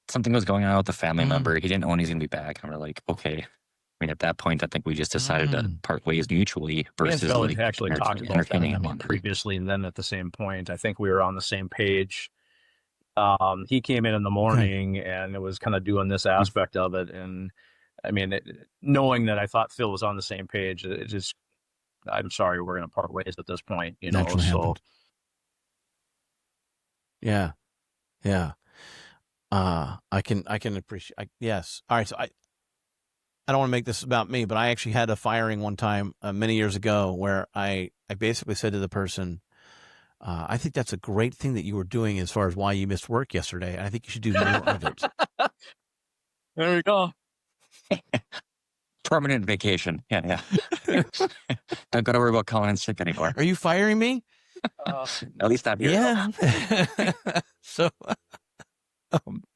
Speaker 3: something was going on with the family member. He didn't know when he's going to be back. And we're like, okay. I mean, at that point, I think we just decided to part ways mutually versus
Speaker 2: actually talked about that previously. And then at the same point, I think we were on the same page. He came in the morning and it was kind of doing this aspect of it. And I mean, knowing that I thought Phil was on the same page, I'm sorry, we're going to part ways at this point, you know, so.
Speaker 1: Yeah. Yeah. I can appreciate, yes. All right. So I don't want to make this about me, but I actually had a firing one time many years ago where I basically said to the person, I think that's a great thing that you were doing as far as why you missed work yesterday. And I think you should do more of it.
Speaker 2: There we go.
Speaker 3: Permanent vacation. Yeah. Don't got to worry about calling in sick anymore.
Speaker 1: Are you firing me?
Speaker 3: At least I'm here.
Speaker 1: Yeah. So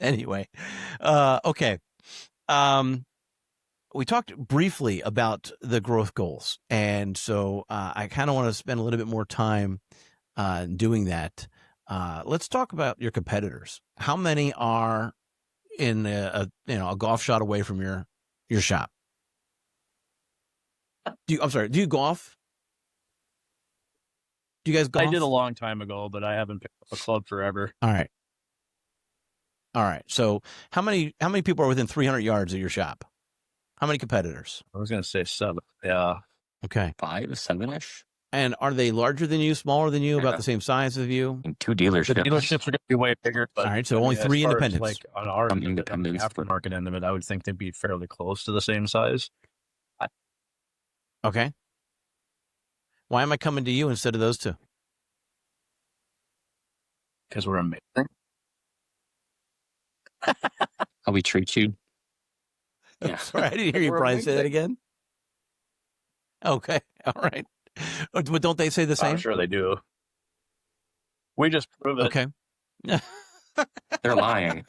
Speaker 1: anyway, okay. We talked briefly about the growth goals. And so I kind of want to spend a little bit more time doing that. Let's talk about your competitors. How many are in a golf shot away from your shop? Do you golf? Do you guys golf?
Speaker 2: I did a long time ago, but I haven't picked up a club forever.
Speaker 1: All right. So how many people are within 300 yards of your shop? How many competitors?
Speaker 2: I was going to say 7. Yeah.
Speaker 1: Okay.
Speaker 3: 5, 7-ish.
Speaker 1: And are they larger than you, smaller than you, about the same size as you?
Speaker 3: And 2 dealerships.
Speaker 2: The dealerships are going to be way bigger. But
Speaker 1: all right. So only 3 independents.
Speaker 2: On our
Speaker 3: independents
Speaker 2: aftermarket end of it, I would think they'd be fairly close to the same size.
Speaker 1: Okay. Why am I coming to you instead of those two?
Speaker 2: Because we're amazing.
Speaker 3: How we treat you.
Speaker 1: Yeah. Sorry, I didn't hear you, Brian. Say that again. Okay. All right. But don't they say the same?
Speaker 2: I'm sure they do. We just prove it.
Speaker 1: Okay.
Speaker 3: They're lying.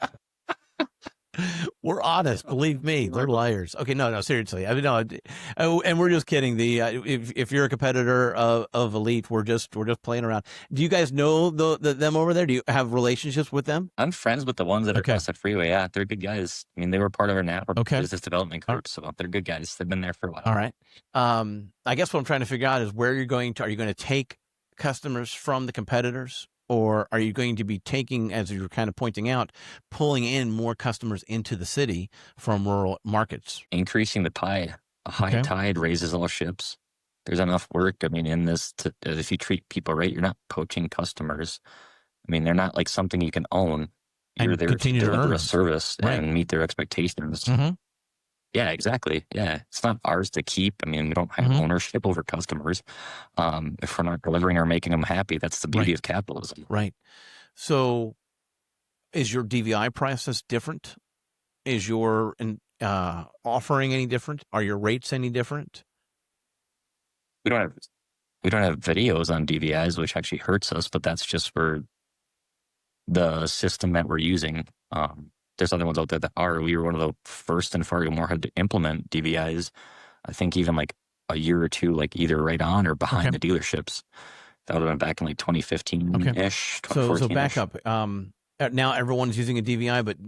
Speaker 1: We're honest, believe me. They're liars. Okay, no, seriously. I mean, no, and we're just kidding. If you're a competitor of Elite, we're just playing around. Do you guys know them over there? Do you have relationships with them?
Speaker 3: I'm friends with the ones that are across the freeway. Yeah, they're good guys. I mean, they were part of our network business development group, so they're good guys. They've been there for a while.
Speaker 1: All right. I guess what I'm trying to figure out is where you're going to. Are you going to take customers from the competitors? Or are you going to be taking, as you're kind of pointing out, pulling in more customers into the city from rural markets?
Speaker 3: Increasing the pie. A high tide raises all ships. There's enough work. I mean, in this, if you treat people right, you're not poaching customers. I mean, they're not like something you can own. You're there to deliver a service and meet their expectations.
Speaker 1: Mm-hmm.
Speaker 3: Yeah, exactly. Yeah. It's not ours to keep. I mean, we don't have ownership over customers. If we're not delivering or making them happy, that's the beauty of capitalism.
Speaker 1: Right. So is your DVI process different? Is your offering any different? Are your rates any different?
Speaker 3: We don't have videos on DVIs, which actually hurts us, but that's just for the system that we're using. There's other ones out there that are. We were one of the first in Fargo Moorhead to implement DVIs. I think even like a year or two, like either right on or behind the dealerships. That would have been back in like 2015-ish.
Speaker 1: So back up. Now everyone's using a DVI, but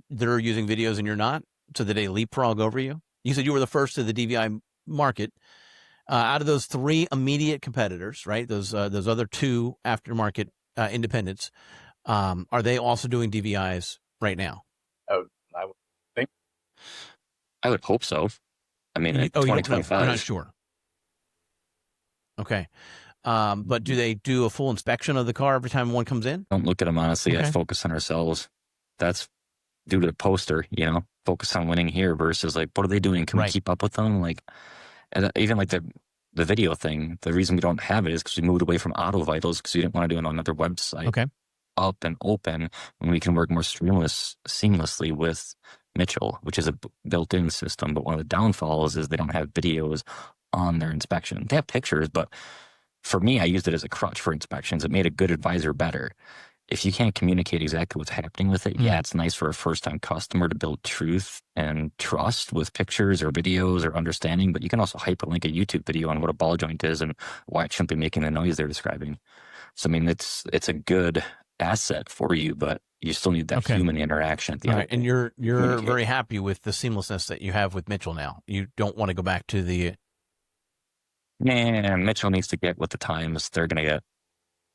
Speaker 1: they're using videos and you're not? So did they leapfrog over you? You said you were the first to the DVI market. Out of those three immediate competitors, right? Those other two aftermarket independents, are they also doing DVIs right now?
Speaker 2: Oh, I would think.
Speaker 3: I would hope so. I mean, 2025.
Speaker 1: You're not sure. Okay. But do they do a full inspection of the car every time one comes in?
Speaker 3: Don't look at them, honestly. I focus on ourselves. That's due to the poster, focus on winning here versus like, what are they doing? Can we keep up with them? Like, and even like the video thing, the reason we don't have it is because we moved away from Auto Vitals because we didn't want to do it on another website.
Speaker 1: Okay.
Speaker 3: Up and open when we can work more seamlessly with Mitchell, which is a built-in system. But one of the downfalls is they don't have videos on their inspection. They have pictures, but for me, I used it as a crutch for inspections. It made a good advisor better. If you can't communicate exactly what's happening with it, it's nice for a first-time customer to build truth and trust with pictures or videos or understanding, but you can also hyperlink a YouTube video on what a ball joint is and why it shouldn't be making the noise they're describing. So, I mean, it's a good asset for you, but you still need that human interaction at the end.
Speaker 1: And you're very happy with the seamlessness that you have with Mitchell now. You don't want to go back to the...
Speaker 3: Mitchell needs to get with the times. They're going to get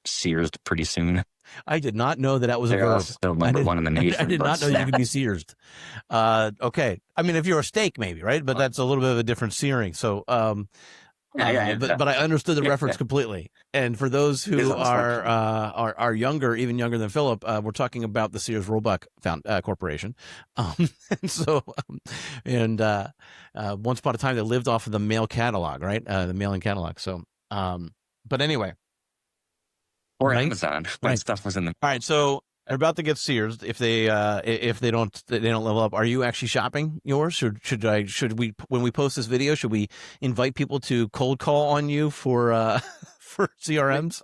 Speaker 3: seared pretty soon.
Speaker 1: I did not know that was a verb.
Speaker 3: Still number one in the nation.
Speaker 1: I did not know you could be seared. Okay. I mean, if you're a steak, maybe, right? But that's a little bit of a different searing. So, but I understood the reference completely. And for those who are younger, even younger than Philip, we're talking about the Sears Roebuck Corporation. Once upon a time, they lived off of the mail catalog, right? The mailing catalog. So, but anyway.
Speaker 3: Or Amazon. When stuff was in the...
Speaker 1: All right. So they're about to get Sears if they don't level up. Are you actually shopping yours? Should we, when we post this video, should we invite people to cold call on you for CRMs?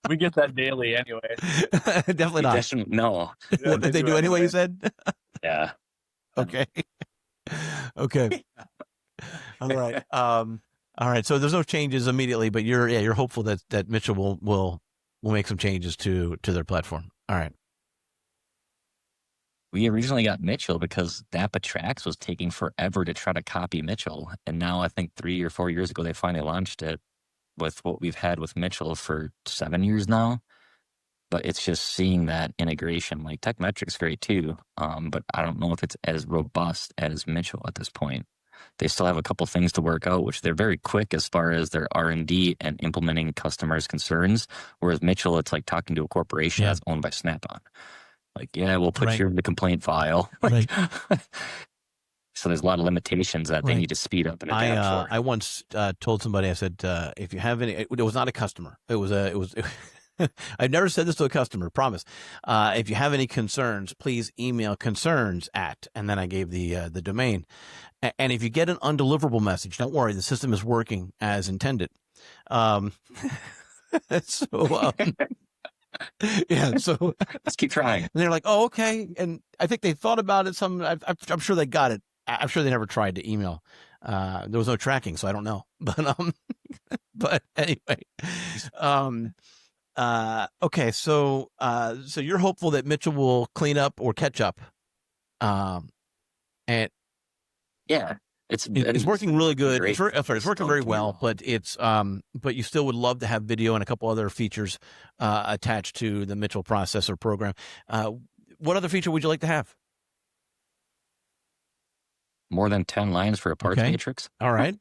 Speaker 2: We get that daily anyway.
Speaker 1: Definitely not.
Speaker 3: No.
Speaker 1: What did they do anyway, you said?
Speaker 3: Yeah.
Speaker 1: Okay. Okay. All right. All right. So there's no changes immediately, but you're hopeful that Mitchell will make some changes to their platform. All right.
Speaker 3: We originally got Mitchell because DAPA Trax was taking forever to try to copy Mitchell. And now I think 3 or 4 years ago, they finally launched it with what we've had with Mitchell for 7 years now. But it's just seeing that integration. Like TechMetric's great too, but I don't know if it's as robust as Mitchell at this point. They still have a couple things to work out, which they're very quick as far as their R&D and implementing customers' concerns. Whereas Mitchell, it's like talking to a corporation that's owned by Snap-on. Like, we'll put you in the complaint file.
Speaker 1: Right.
Speaker 3: So there's a lot of limitations that they need to speed up and adapt for.
Speaker 1: I once told somebody, I said, if you have any, it was not a customer. It was I've never said this to a customer, promise. If you have any concerns, please email concerns at, and then I gave the domain. And if you get an undeliverable message, don't worry, the system is working as intended. Yeah, so
Speaker 3: let's keep trying.
Speaker 1: And they're like, oh, okay. And I think they thought about it. I'm sure they got it. I'm sure they never tried to email. There was no tracking, so I don't know. But anyway, okay. So you're hopeful that Mitchell will clean up or catch up. And
Speaker 3: yeah, it's
Speaker 1: working really good. It's working very well,
Speaker 3: well.
Speaker 1: but you still would love to have video and a couple other features attached to the Mitchell processor program. What other feature would you like to have?
Speaker 3: More than 10 lines for a parts matrix.
Speaker 1: All right.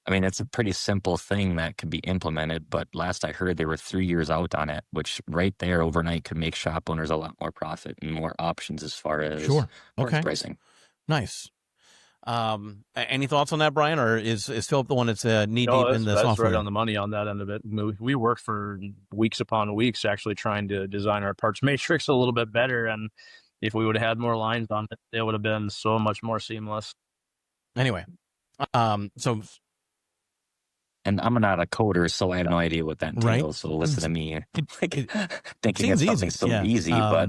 Speaker 3: I mean, it's a pretty simple thing that could be implemented, but last I heard they were 3 years out on it, which right there overnight could make shop owners a lot more profit and more options as far as parts pricing.
Speaker 1: Nice. Any thoughts on that, Brian, or is Philip the one that's knee deep in the software?
Speaker 2: That's right on the money on that end of it. We worked for weeks upon weeks actually trying to design our parts matrix a little bit better, and if we would have had more lines on it, it would have been so much more seamless.
Speaker 1: Anyway, so.
Speaker 3: And I'm not a coder, so I have no idea what that entails. Right? So listen to me, thinking it's something so easy, but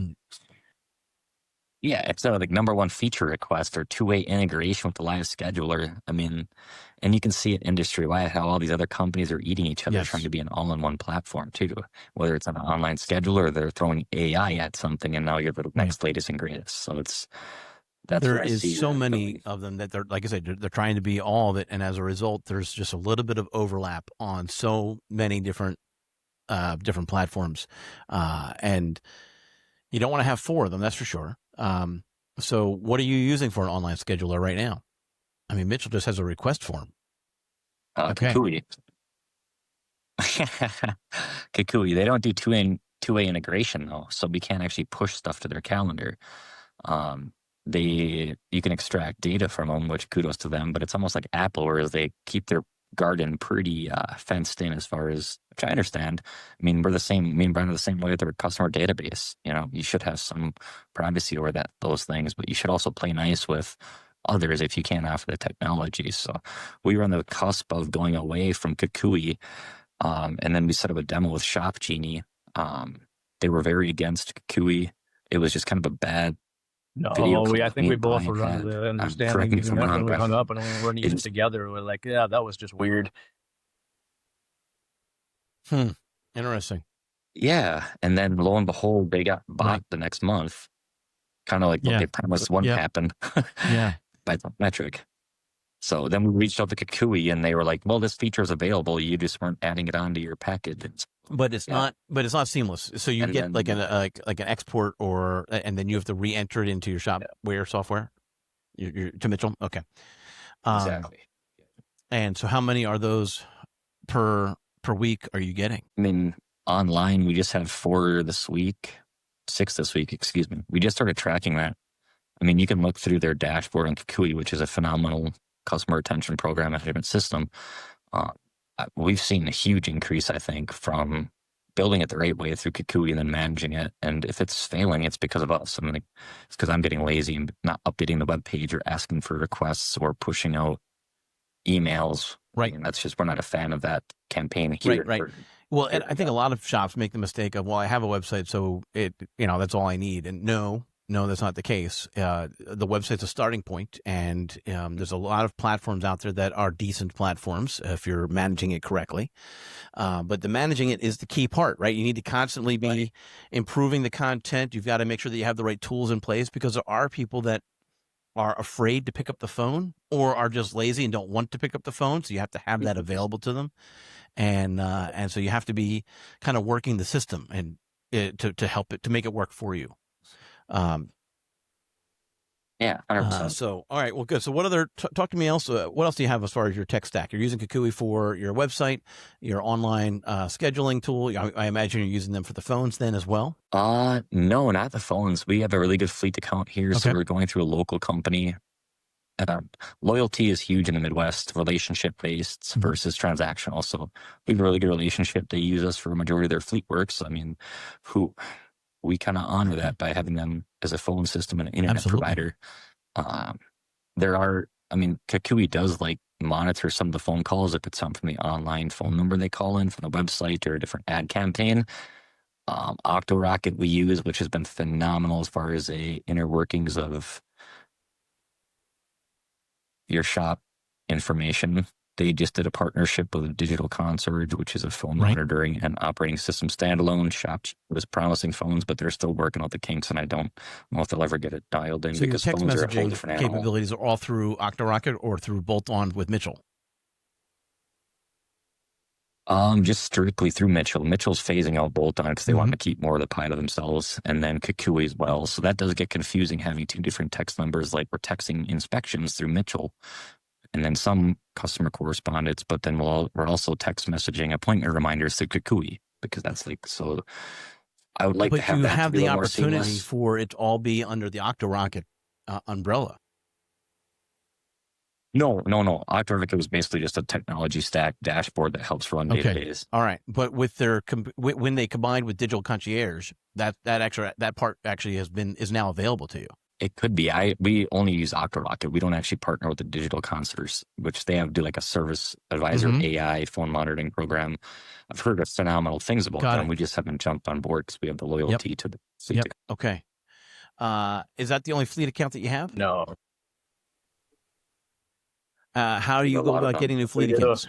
Speaker 3: yeah, it's like number one feature request or two-way integration with the live scheduler. I mean, and you can see it industry-wide how all these other companies are eating each other, trying to be an all-in-one platform too. Whether it's an online scheduler, or they're throwing AI at something, and now you're the next latest and greatest. So there
Speaker 1: is so many of them that they're, like I said, they're trying to be all of it, and as a result, there's just a little bit of overlap on so many different platforms, and you don't want to have four of them, that's for sure. So what are you using for an online scheduler right now? I mean, Mitchell just has a request form.
Speaker 3: Kikui. Kikui. They don't do two-way integration though, so we can't actually push stuff to their calendar. You can extract data from them, which kudos to them, but it's almost like Apple, whereas they keep their garden pretty fenced in as far as, which I understand. I mean, we're the same, me and Brian are the same way with their customer database. You know, you should have some privacy over those things, but you should also play nice with others if you can't offer the technology. So we were on the cusp of going away from Kikui, and then we set up a demo with ShopGenie. They were very against Kikui. It was just kind of a bad
Speaker 2: I think we both were under the understanding when we hung up and we weren't even together. We're like, yeah, that was just weird.
Speaker 1: Interesting.
Speaker 3: Yeah, and then lo and behold, they got bought the next month. Kind of like what they promised wouldn't happen. By the metric. So then we reached out to Kikui and they were like, well, this feature is available. You just weren't adding it onto your package.
Speaker 1: But it's not seamless. So you get like an export and then you have to re-enter it into your shopware software to Mitchell. Okay.
Speaker 3: Exactly.
Speaker 1: And so how many are those per week are you getting?
Speaker 3: I mean, online, we just have 6 this week, excuse me. We just started tracking that. I mean, you can look through their dashboard on Kikui, which is a phenomenal customer retention program management system. We've seen a huge increase, I think, from building it the right way through Kikui and then managing it. And if it's failing, it's because of us. I mean, it's because I'm getting lazy and not updating the web page or asking for requests or pushing out emails.
Speaker 1: Right.
Speaker 3: And that's just, we're not a fan of that campaign here.
Speaker 1: Right. Well, and I think a lot of shops make the mistake of, well, I have a website, so that's all I need. And no, that's not the case. The website's a starting point, and there's a lot of platforms out there that are decent platforms if you're managing it correctly. But the managing it is the key part, right? You need to constantly be improving the content. You've got to make sure that you have the right tools in place, because there are people that are afraid to pick up the phone or are just lazy and don't want to pick up the phone. So you have to have that available to them. And so you have to be kind of working the system and to help it, to make it work for you.
Speaker 3: Yeah, 100%.
Speaker 1: So, all right, well, good. So, what other talk to me else? What else do you have as far as your tech stack? You're using Kikui for your website, your online scheduling tool. I imagine you're using them for the phones then as well.
Speaker 3: No, not the phones. We have a really good fleet account here, so
Speaker 1: Okay.
Speaker 3: we're going through a local company. Loyalty is huge in the Midwest, relationship based versus transactional. So we have a really good relationship. They use us for a majority of their fleet work. So I mean, we kind of honor that by having them as a phone system and an internet provider. Kikui does like monitor some of the phone calls if it's something from the online phone number they call in from the website or a different ad campaign. OctoRocket we use, which has been phenomenal as far as a inner workings of your shop information. They just did a partnership with Digital Concierge, which is a phone monitoring and operating system standalone. Shop was promising phones, but they're still working out the kinks, and I don't know if they'll ever get it dialed in.
Speaker 1: So
Speaker 3: because
Speaker 1: your text
Speaker 3: phones are a whole
Speaker 1: messaging
Speaker 3: different animal.
Speaker 1: capabilities are all through OctoRocket or through bolt-on with Mitchell?
Speaker 3: Just strictly through Mitchell. Mitchell's phasing out bolt-on because they want to keep more of the pie to themselves, and then Kikui as well. So that does get confusing having two different text numbers. Like we're texting inspections through Mitchell, and then some customer correspondence, but then we're also text messaging appointment reminders to Kikui because that's like so. I would like to have
Speaker 1: you
Speaker 3: that
Speaker 1: have
Speaker 3: to be
Speaker 1: the
Speaker 3: a little more
Speaker 1: opportunity
Speaker 3: seamless.
Speaker 1: for it to all be under the OctoRocket umbrella.
Speaker 3: No. OctoRocket was basically just a technology stack dashboard that helps run database.
Speaker 1: All right, but with their when they combined with Digital Concierge, that part actually is now available to you.
Speaker 3: It could be. We only use OctoRocket. We don't actually partner with the Digital Concierge, which they do like a service advisor AI phone monitoring program. I've heard of phenomenal things about them. We just haven't jumped on board because we have the loyalty to the fleet.
Speaker 1: Okay. Is that the only fleet account that you have?
Speaker 2: No.
Speaker 1: How do you go about getting new fleet accounts?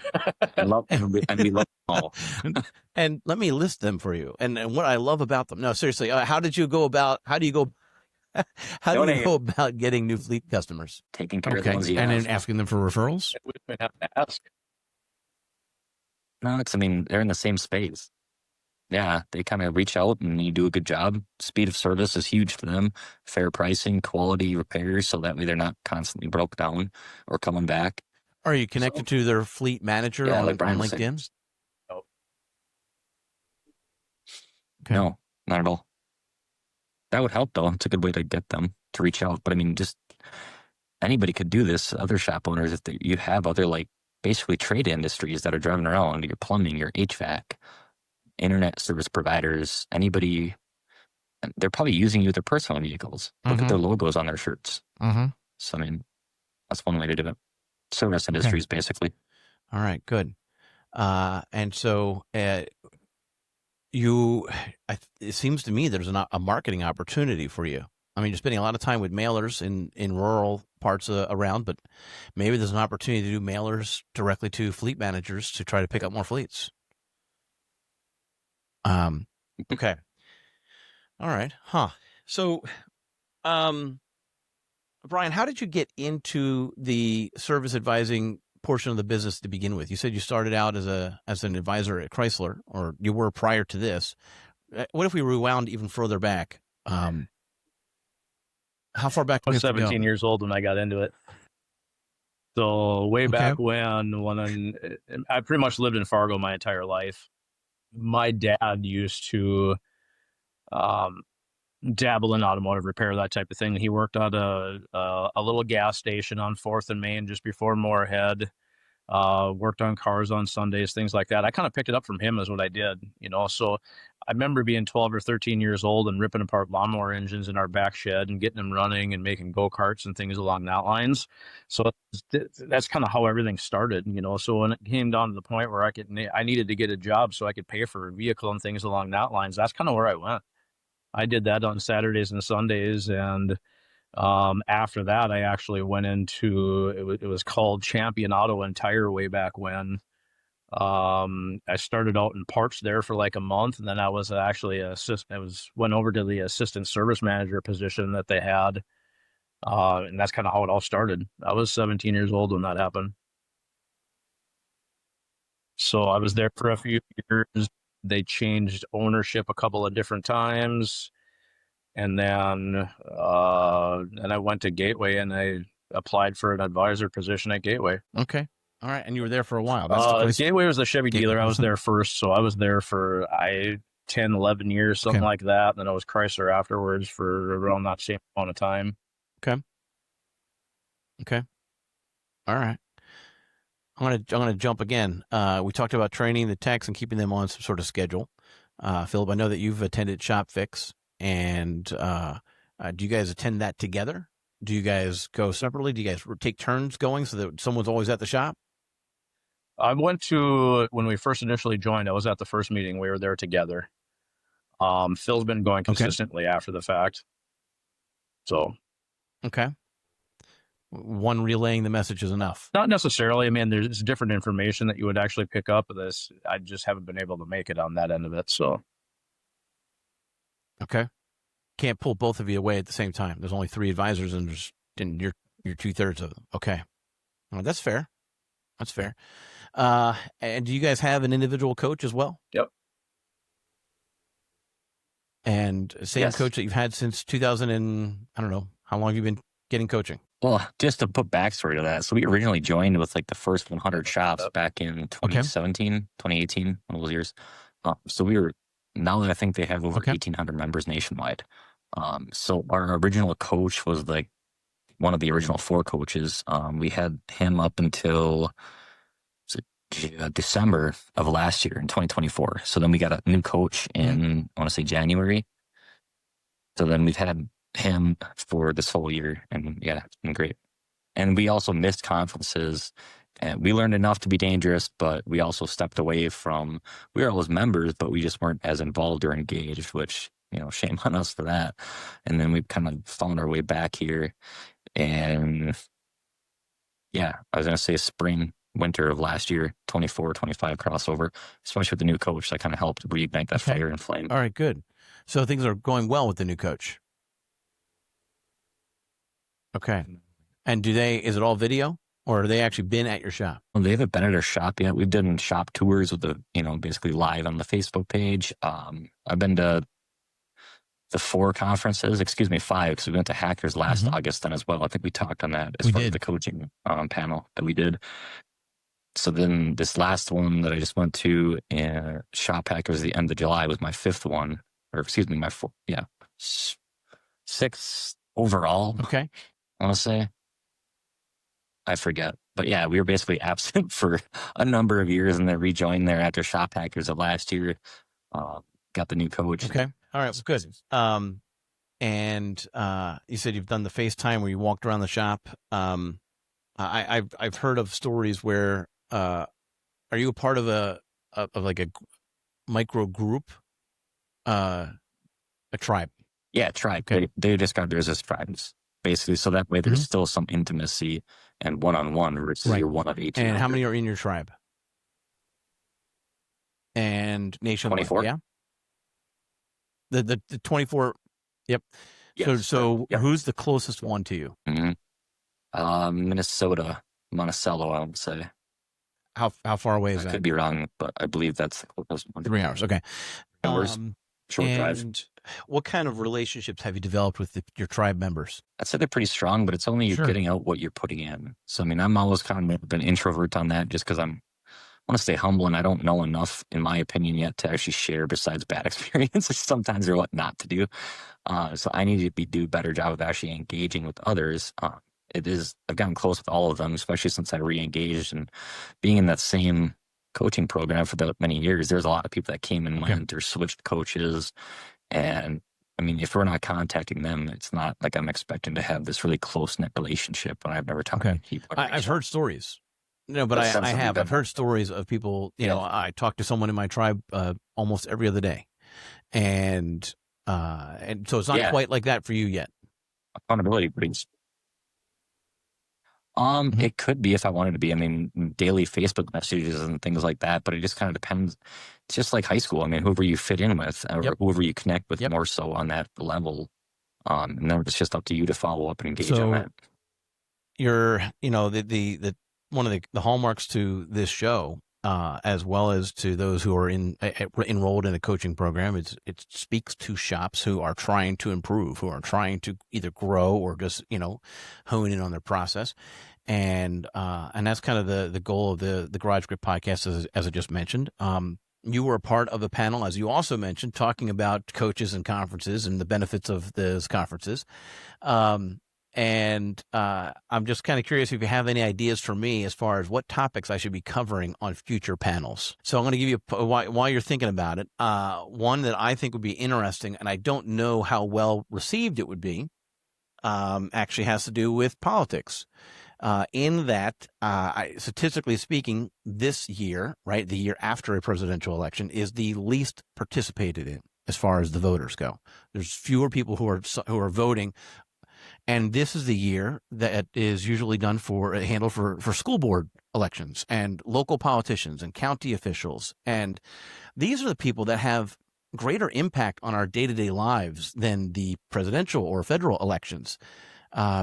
Speaker 3: We love them all.
Speaker 1: And let me list them for you. And what I love about them. No, seriously, how do you go about getting new fleet customers?
Speaker 3: Taking care of the ones you have.
Speaker 1: And then asking them for referrals?
Speaker 2: We would have to ask.
Speaker 3: No, they're in the same space. Yeah, they kind of reach out and you do a good job. Speed of service is huge for them. Fair pricing, quality repairs, so that way they're not constantly broke down or coming back.
Speaker 1: Are you connected to their fleet manager on LinkedIn?
Speaker 2: No.
Speaker 1: Okay.
Speaker 3: No, not at all. That would help, though. It's a good way to get them to reach out. But I mean, just anybody could do this. Other shop owners, if you have other basically trade industries that are driving around, your plumbing, your HVAC, internet service providers, anybody, they're probably using you with their personal vehicles. Look at their logos on their shirts. So, I mean, that's one way to do it. Service industries, basically.
Speaker 1: All right, good. And so it seems to me there's a marketing opportunity for you. I mean, you're spending a lot of time with mailers in rural parts around, but maybe there's an opportunity to do mailers directly to fleet managers to try to pick up more fleets. Okay. All right. So, Brian, how did you get into the service advising portion of the business to begin with? You said you started out as an advisor at Chrysler, or you were prior to this. What if we rewound even further back? How far back?
Speaker 2: I was 17 years old when I got into it. So way back when I pretty much lived in Fargo my entire life. My dad used to dabble in automotive repair, that type of thing. He worked at a little gas station on 4th and Main just before Moorhead. Worked on cars on Sundays, things like that. I kind of picked it up from him is what I did, So I remember being 12 or 13 years old and ripping apart lawnmower engines in our back shed and getting them running and making go-karts and things along that lines. So that's kind of how everything started, So when it came down to the point where I needed to get a job so I could pay for a vehicle and things along that lines, that's kind of where I went. I did that on Saturdays and Sundays, and after that, I actually went into it was called Champion Auto and Tire way back when. I started out in parts there for like a month, and then I was actually went over to the assistant service manager position that they had, and that's kind of how it all started. I was 17 years old when that happened, so I was there for a few years. They changed ownership a couple of different times. And then I went to Gateway and I applied for an advisor position at Gateway.
Speaker 1: Okay. All right. And you were there for a while. That's the place.
Speaker 2: Gateway was the Chevy
Speaker 1: Gateway.
Speaker 2: dealer. I was there first. So I was there for 10, 11 years, something
Speaker 1: Okay.
Speaker 2: like that. And then I was Chrysler afterwards for around that same amount of time.
Speaker 1: Okay. All right. I'm gonna jump again. We talked about training the techs and keeping them on some sort of schedule. Philip, I know that you've attended Shop Fix, and do you guys attend that together? Do you guys go separately? Do you guys take turns going so that someone's always at the shop?
Speaker 2: I went to, when we first initially joined, I was at the first meeting. We were there together. Phil's been going consistently after the fact. So.
Speaker 1: Okay. One relaying the message is enough.
Speaker 2: Not necessarily. I mean, there's different information that you would actually pick up of this. I just haven't been able to make it on that end of it. So.
Speaker 1: Okay. Can't pull both of you away at the same time. There's only 3 advisors and you're 2/3 of them. Okay. Well, that's fair. That's fair. And do you guys have an individual coach as well?
Speaker 2: Yep.
Speaker 1: And same
Speaker 3: Yes.
Speaker 1: coach that you've had since 2000 and I don't know, how long have you been getting coaching?
Speaker 3: Well, just to put backstory to that, so we originally joined with like the first 100 shops back in 2017, 2018, one of those years. So now that I think they have over 1,800 members nationwide. So our original coach was like one of the original 4 coaches. We had him up until December of last year in 2024. So then we got a new coach in, I want to say January. So then we've had him for this whole year, and yeah, it's been great. And we also missed conferences, and we learned enough to be dangerous, but we also stepped away from, we were always members, but we just weren't as involved or engaged, which, shame on us for that. And then we kind of found our way back here. And yeah, I was going to say spring, winter of last year, 24, 25 crossover, especially with the new coach. That kind of helped reignite that fire and flame.
Speaker 1: All right, good. So things are going well with the new coach. Okay. And is it all video, or have they actually been at your shop?
Speaker 3: Well, they haven't been at our shop yet. We've done shop tours with basically live on the Facebook page. I've been to the 5 conferences, because we went to Hackers last August then as well. I think we talked on that as far as the coaching panel that we did. So then this last one that I just went to Shop Hackers the end of July was my 5th one, or my 4th, 6th overall.
Speaker 1: Okay.
Speaker 3: I want to say. I forget. But yeah, we were basically absent for a number of years and then rejoined there after Shop Hackers of last year. Got the new coach.
Speaker 1: Okay. All right. Well, good. And you said you've done the FaceTime where you walked around the shop. I've heard of stories where are you a part of a micro group? A tribe?
Speaker 3: Yeah, tribe. Okay. They describe theirs as tribes, basically. So that way there's still some intimacy and one-on-one versus you're one of 18.
Speaker 1: And how many are in your tribe? And nationwide?
Speaker 3: 24.
Speaker 1: Yeah. The 24. Yep.
Speaker 3: Yes,
Speaker 1: so who's the closest one to you?
Speaker 3: Minnesota, Monticello, I would say.
Speaker 1: How far away is that?
Speaker 3: I could be wrong, but I believe that's the closest one.
Speaker 1: 3 hours. Okay.
Speaker 3: Hours. Short drive.
Speaker 1: And what kind of relationships have you developed with your tribe members?
Speaker 3: I'd say they're pretty strong, but it's only you're getting out what you're putting in. So, I mean, I'm always kind of an introvert on that just because I want to stay humble and I don't know enough, in my opinion, yet to actually share besides bad experiences sometimes or what not to do. So I need to do a better job of actually engaging with others. I've gotten close with all of them, especially since I re-engaged and being in that same coaching program for that many years. There's a lot of people that came and went or switched coaches. And I mean, if we're not contacting them, it's not like I'm expecting to have this really close-knit relationship when I've never talked to people.
Speaker 1: I've heard stories. No, but I've heard stories of people, I talk to someone in my tribe almost every other day. And so it's not quite like that for you yet.
Speaker 3: Accountability brings. It could be if I wanted to be. I mean, daily Facebook messages and things like that, but it just kind of depends. It's just like high school. I mean, whoever you fit in with or whoever you connect with more so on that level. And then it's just up to you to follow up and engage on that.
Speaker 1: You're, the one of the hallmarks to this show as well as to those who are enrolled in a coaching program. It speaks to shops who are trying to improve, who are trying to either grow or just, hone in on their process. And that's kind of the goal of the Garage Grip podcast, as I just mentioned. You were a part of a panel, as you also mentioned, talking about coaches and conferences and the benefits of those conferences. And I'm just kind of curious if you have any ideas for me as far as what topics I should be covering on future panels. So I'm going to give you, while you're thinking about it, one that I think would be interesting, and I don't know how well received it would be, actually has to do with politics. In that, statistically speaking, this year, right, the year after a presidential election, is the least participated in as far as the voters go. There's fewer people who are voting. And this is the year that is usually done handled for school board elections and local politicians and county officials. And these are the people that have greater impact on our day-to-day lives than the presidential or federal elections.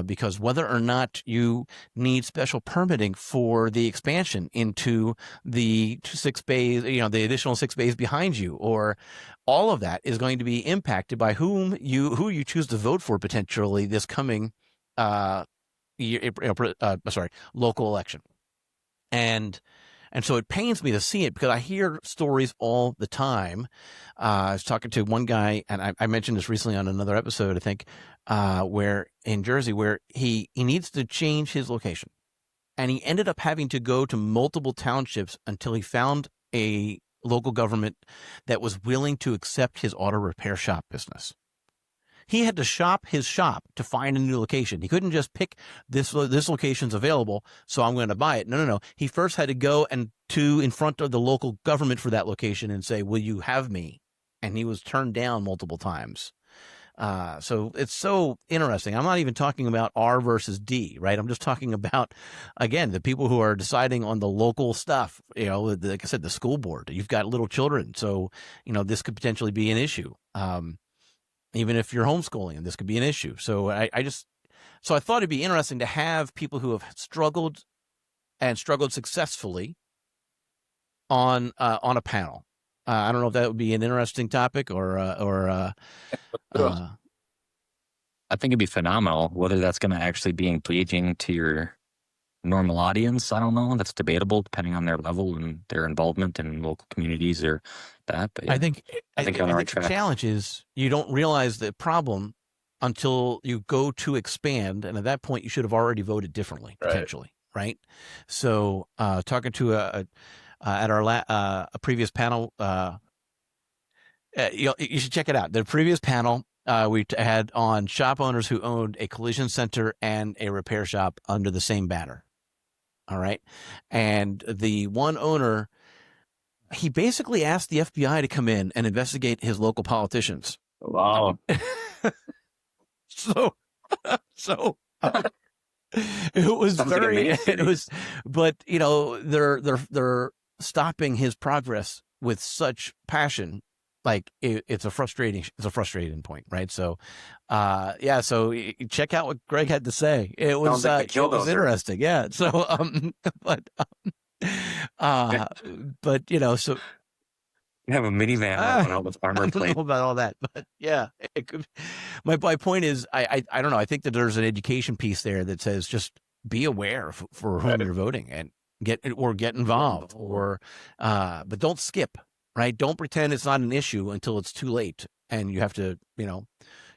Speaker 1: Because whether or not you need special permitting for the expansion into the 6 bays, the additional 6 bays behind you, or all of that is going to be impacted by who you choose to vote for potentially this coming local election. And so it pains me to see it because I hear stories all the time. I was talking to one guy, and I mentioned this recently on another episode, I think, where in Jersey, where he needs to change his location. And he ended up having to go to multiple townships until he found a local government that was willing to accept his auto repair shop business. He had to shop his shop to find a new location. He couldn't just pick this location's available, so I'm going to buy it. No. He first had to go in front of the local government for that location and say, will you have me? And he was turned down multiple times. So it's so interesting. I'm not even talking about R versus D, right? I'm just talking about, again, the people who are deciding on the local stuff, like I said, the school board. You've got little children, so, this could potentially be an issue. Even if you're homeschooling, this could be an issue. So I thought it'd be interesting to have people who have struggled successfully on a panel. I don't know if that would be an interesting topic or
Speaker 3: I think it'd be phenomenal. Whether that's going to actually be engaging to your normal audience, I don't know. That's debatable depending on their level and their involvement in local communities or that. But yeah,
Speaker 1: I think the challenge is you don't realize the problem until you go to expand, and at that point you should have already voted differently, potentially, right? So talking to at our a previous panel, you should check it out. The previous panel we had on shop owners who owned a collision center and a repair shop under the same banner. All right. And the one owner, he basically asked the FBI to come in and investigate his local politicians.
Speaker 2: Wow.
Speaker 1: So it was but they're stopping his progress with such passion. Like it's a frustrating point, right? So, so check out what Greg had to say. It was interesting. Yeah. So, but so
Speaker 3: you have a minivan out with armor plate.
Speaker 1: I don't know about all that, but yeah, it could. My point is, I don't know. I think that there's an education piece there that says just be aware for whom you're voting and get involved, but don't skip. Right? Don't pretend it's not an issue until it's too late and you have to,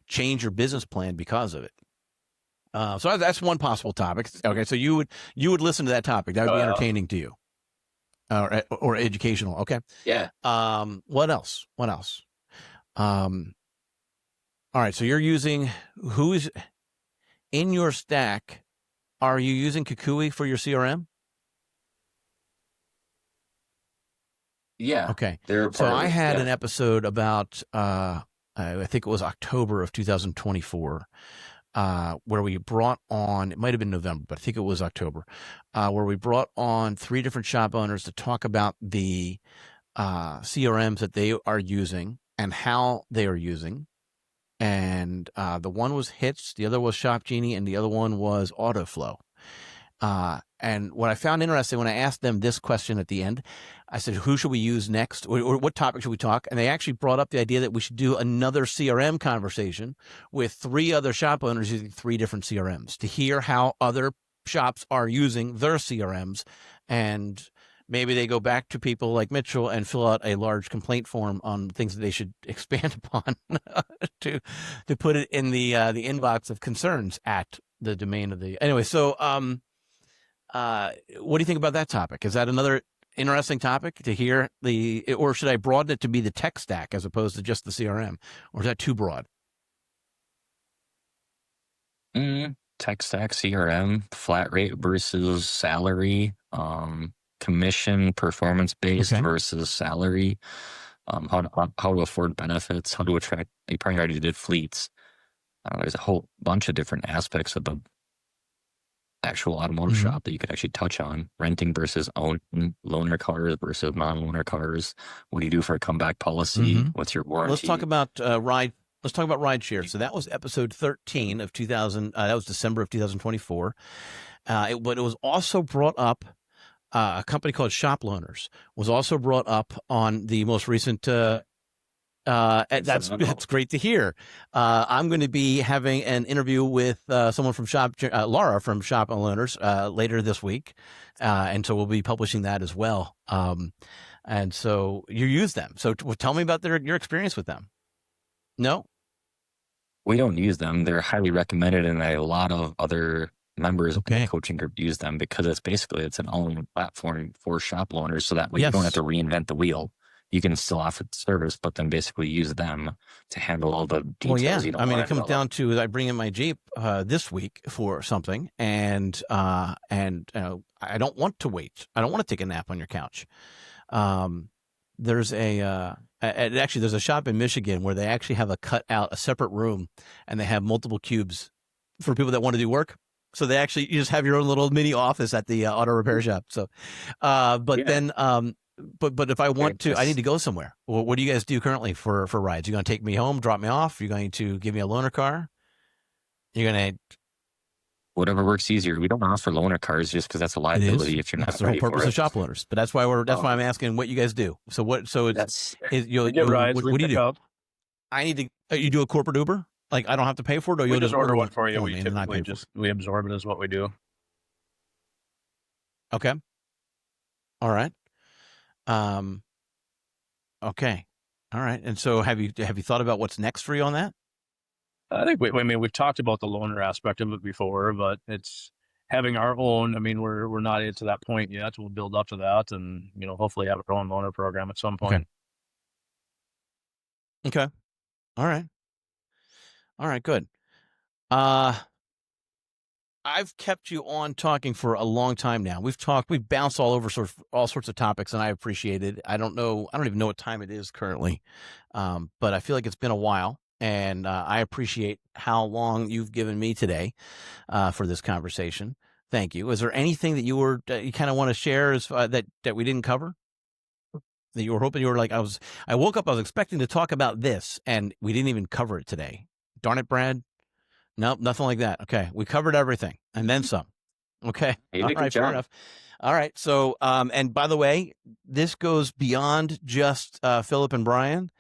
Speaker 1: change your business plan because of it. So that's one possible topic. Okay. So you would listen to that topic. That would be entertaining to you or educational. Okay.
Speaker 3: Yeah.
Speaker 1: What else? All right. So you're using, who's in your stack? Are you using Kikui for your CRM?
Speaker 3: Yeah.
Speaker 1: Okay. So I had an episode about, I think it was October of 2024, where we brought on, it might've been November, but I think it was October, where we brought on 3 different shop owners to talk about the CRMs that they are using and how they are using. And the one was Hits, the other was ShopGenie, and the other one was AutoFlow. And what I found interesting when I asked them this question at the end, I said, who should we use next? Or what topic should we talk? And they actually brought up the idea that we should do another CRM conversation with 3 other shop owners using 3 different CRMs to hear how other shops are using their CRMs. And maybe they go back to people like Mitchell and fill out a large complaint form on things that they should expand upon to put it in the inbox of concerns at the domain of the, anyway. So, what do you think about that topic? Is that another interesting topic to hear or should I broaden it to be the tech stack as opposed to just the CRM, or is that too broad?
Speaker 3: Tech stack, CRM, flat rate versus salary, commission, performance based versus salary, how to afford benefits, how to attract. You probably already did fleets. There's a whole bunch of different aspects of the actual automotive shop that you could actually touch on. Renting versus owning, loaner cars versus non-loaner cars. What do you do for a comeback policy? What's your warranty?
Speaker 1: Let's talk about ride. Let's talk about rideshare. So that was episode 13 of 2000. That was December of 2024. But it was also brought up. A company called Shop Loaners was also brought up on the most recent. That's great to hear. I'm going to be having an interview with someone from Laura from Shop Loaners later this week, and so we'll be publishing that as well. And so you use them. So tell me about your experience with them. No,
Speaker 3: we don't use them. They're highly recommended, and a lot of other members of the coaching group use them because it's an all-in platform for shop loaners, so that way you don't have to reinvent the wheel. You can still offer the service, but then basically use them to handle all the details.
Speaker 1: Well, yeah. I mean, it comes down to I bring in my Jeep this week for something, and I don't want to wait. I don't want to take a nap on your couch. There's there's a shop in Michigan where they actually have a separate room, and they have multiple cubes for people that want to do work. So you just have your own little mini office at the auto repair shop. So, but if I want to, I need to go somewhere. Well, what do you guys do currently for rides? You going to take me home, drop me off? You're going to give me a loaner car? You're going to
Speaker 3: whatever works easier. We don't offer loaner cars just because that's a liability if you're not.
Speaker 1: That's the whole purpose of shop loaners. But that's why why I'm asking what you guys do. So what? So it's
Speaker 2: rides.
Speaker 1: What do you do? I need to. You do a corporate Uber? Like I don't have to pay for it, or you'll just
Speaker 2: order one for you. We typically we absorb it as what we do.
Speaker 1: Okay. All right. Okay. All right. And so have you thought about what's next for you on that?
Speaker 2: I think we've talked about the loaner aspect of it before, but it's having our own. I mean, we're not to that point yet. We'll build up to that, and hopefully have our own loaner program at some point.
Speaker 1: Okay. All right. All right. Good. I've kept you on talking for a long time now. We've bounced all over all sorts of topics, and I appreciate it. I don't even know what time it is currently, but I feel like it's been a while, and I appreciate how long you've given me today for this conversation. Thank you. Is there anything that you kind of want to share that we didn't cover? That you were hoping you were like, I woke up, I was expecting to talk about this, and we didn't even cover it today. Darn it, Brad. Nope, nothing like that. Okay. We covered everything and then some. Okay. All right. Fair enough. All right. So, and by the way, this goes beyond just Philip and Brian.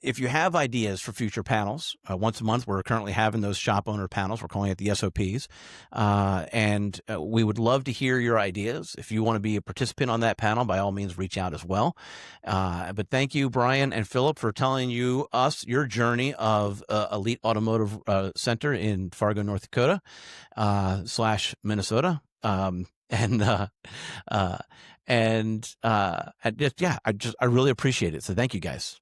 Speaker 1: If you have ideas for future panels, once a month, we're currently having those shop owner panels. We're calling it the SOPs. And we would love to hear your ideas. If you want to be a participant on that panel, by all means, reach out as well. But thank you, Brian and Philip, for telling us your journey of Elite Automotive Center in Fargo, North Dakota, / Minnesota. I really appreciate it. So thank you guys.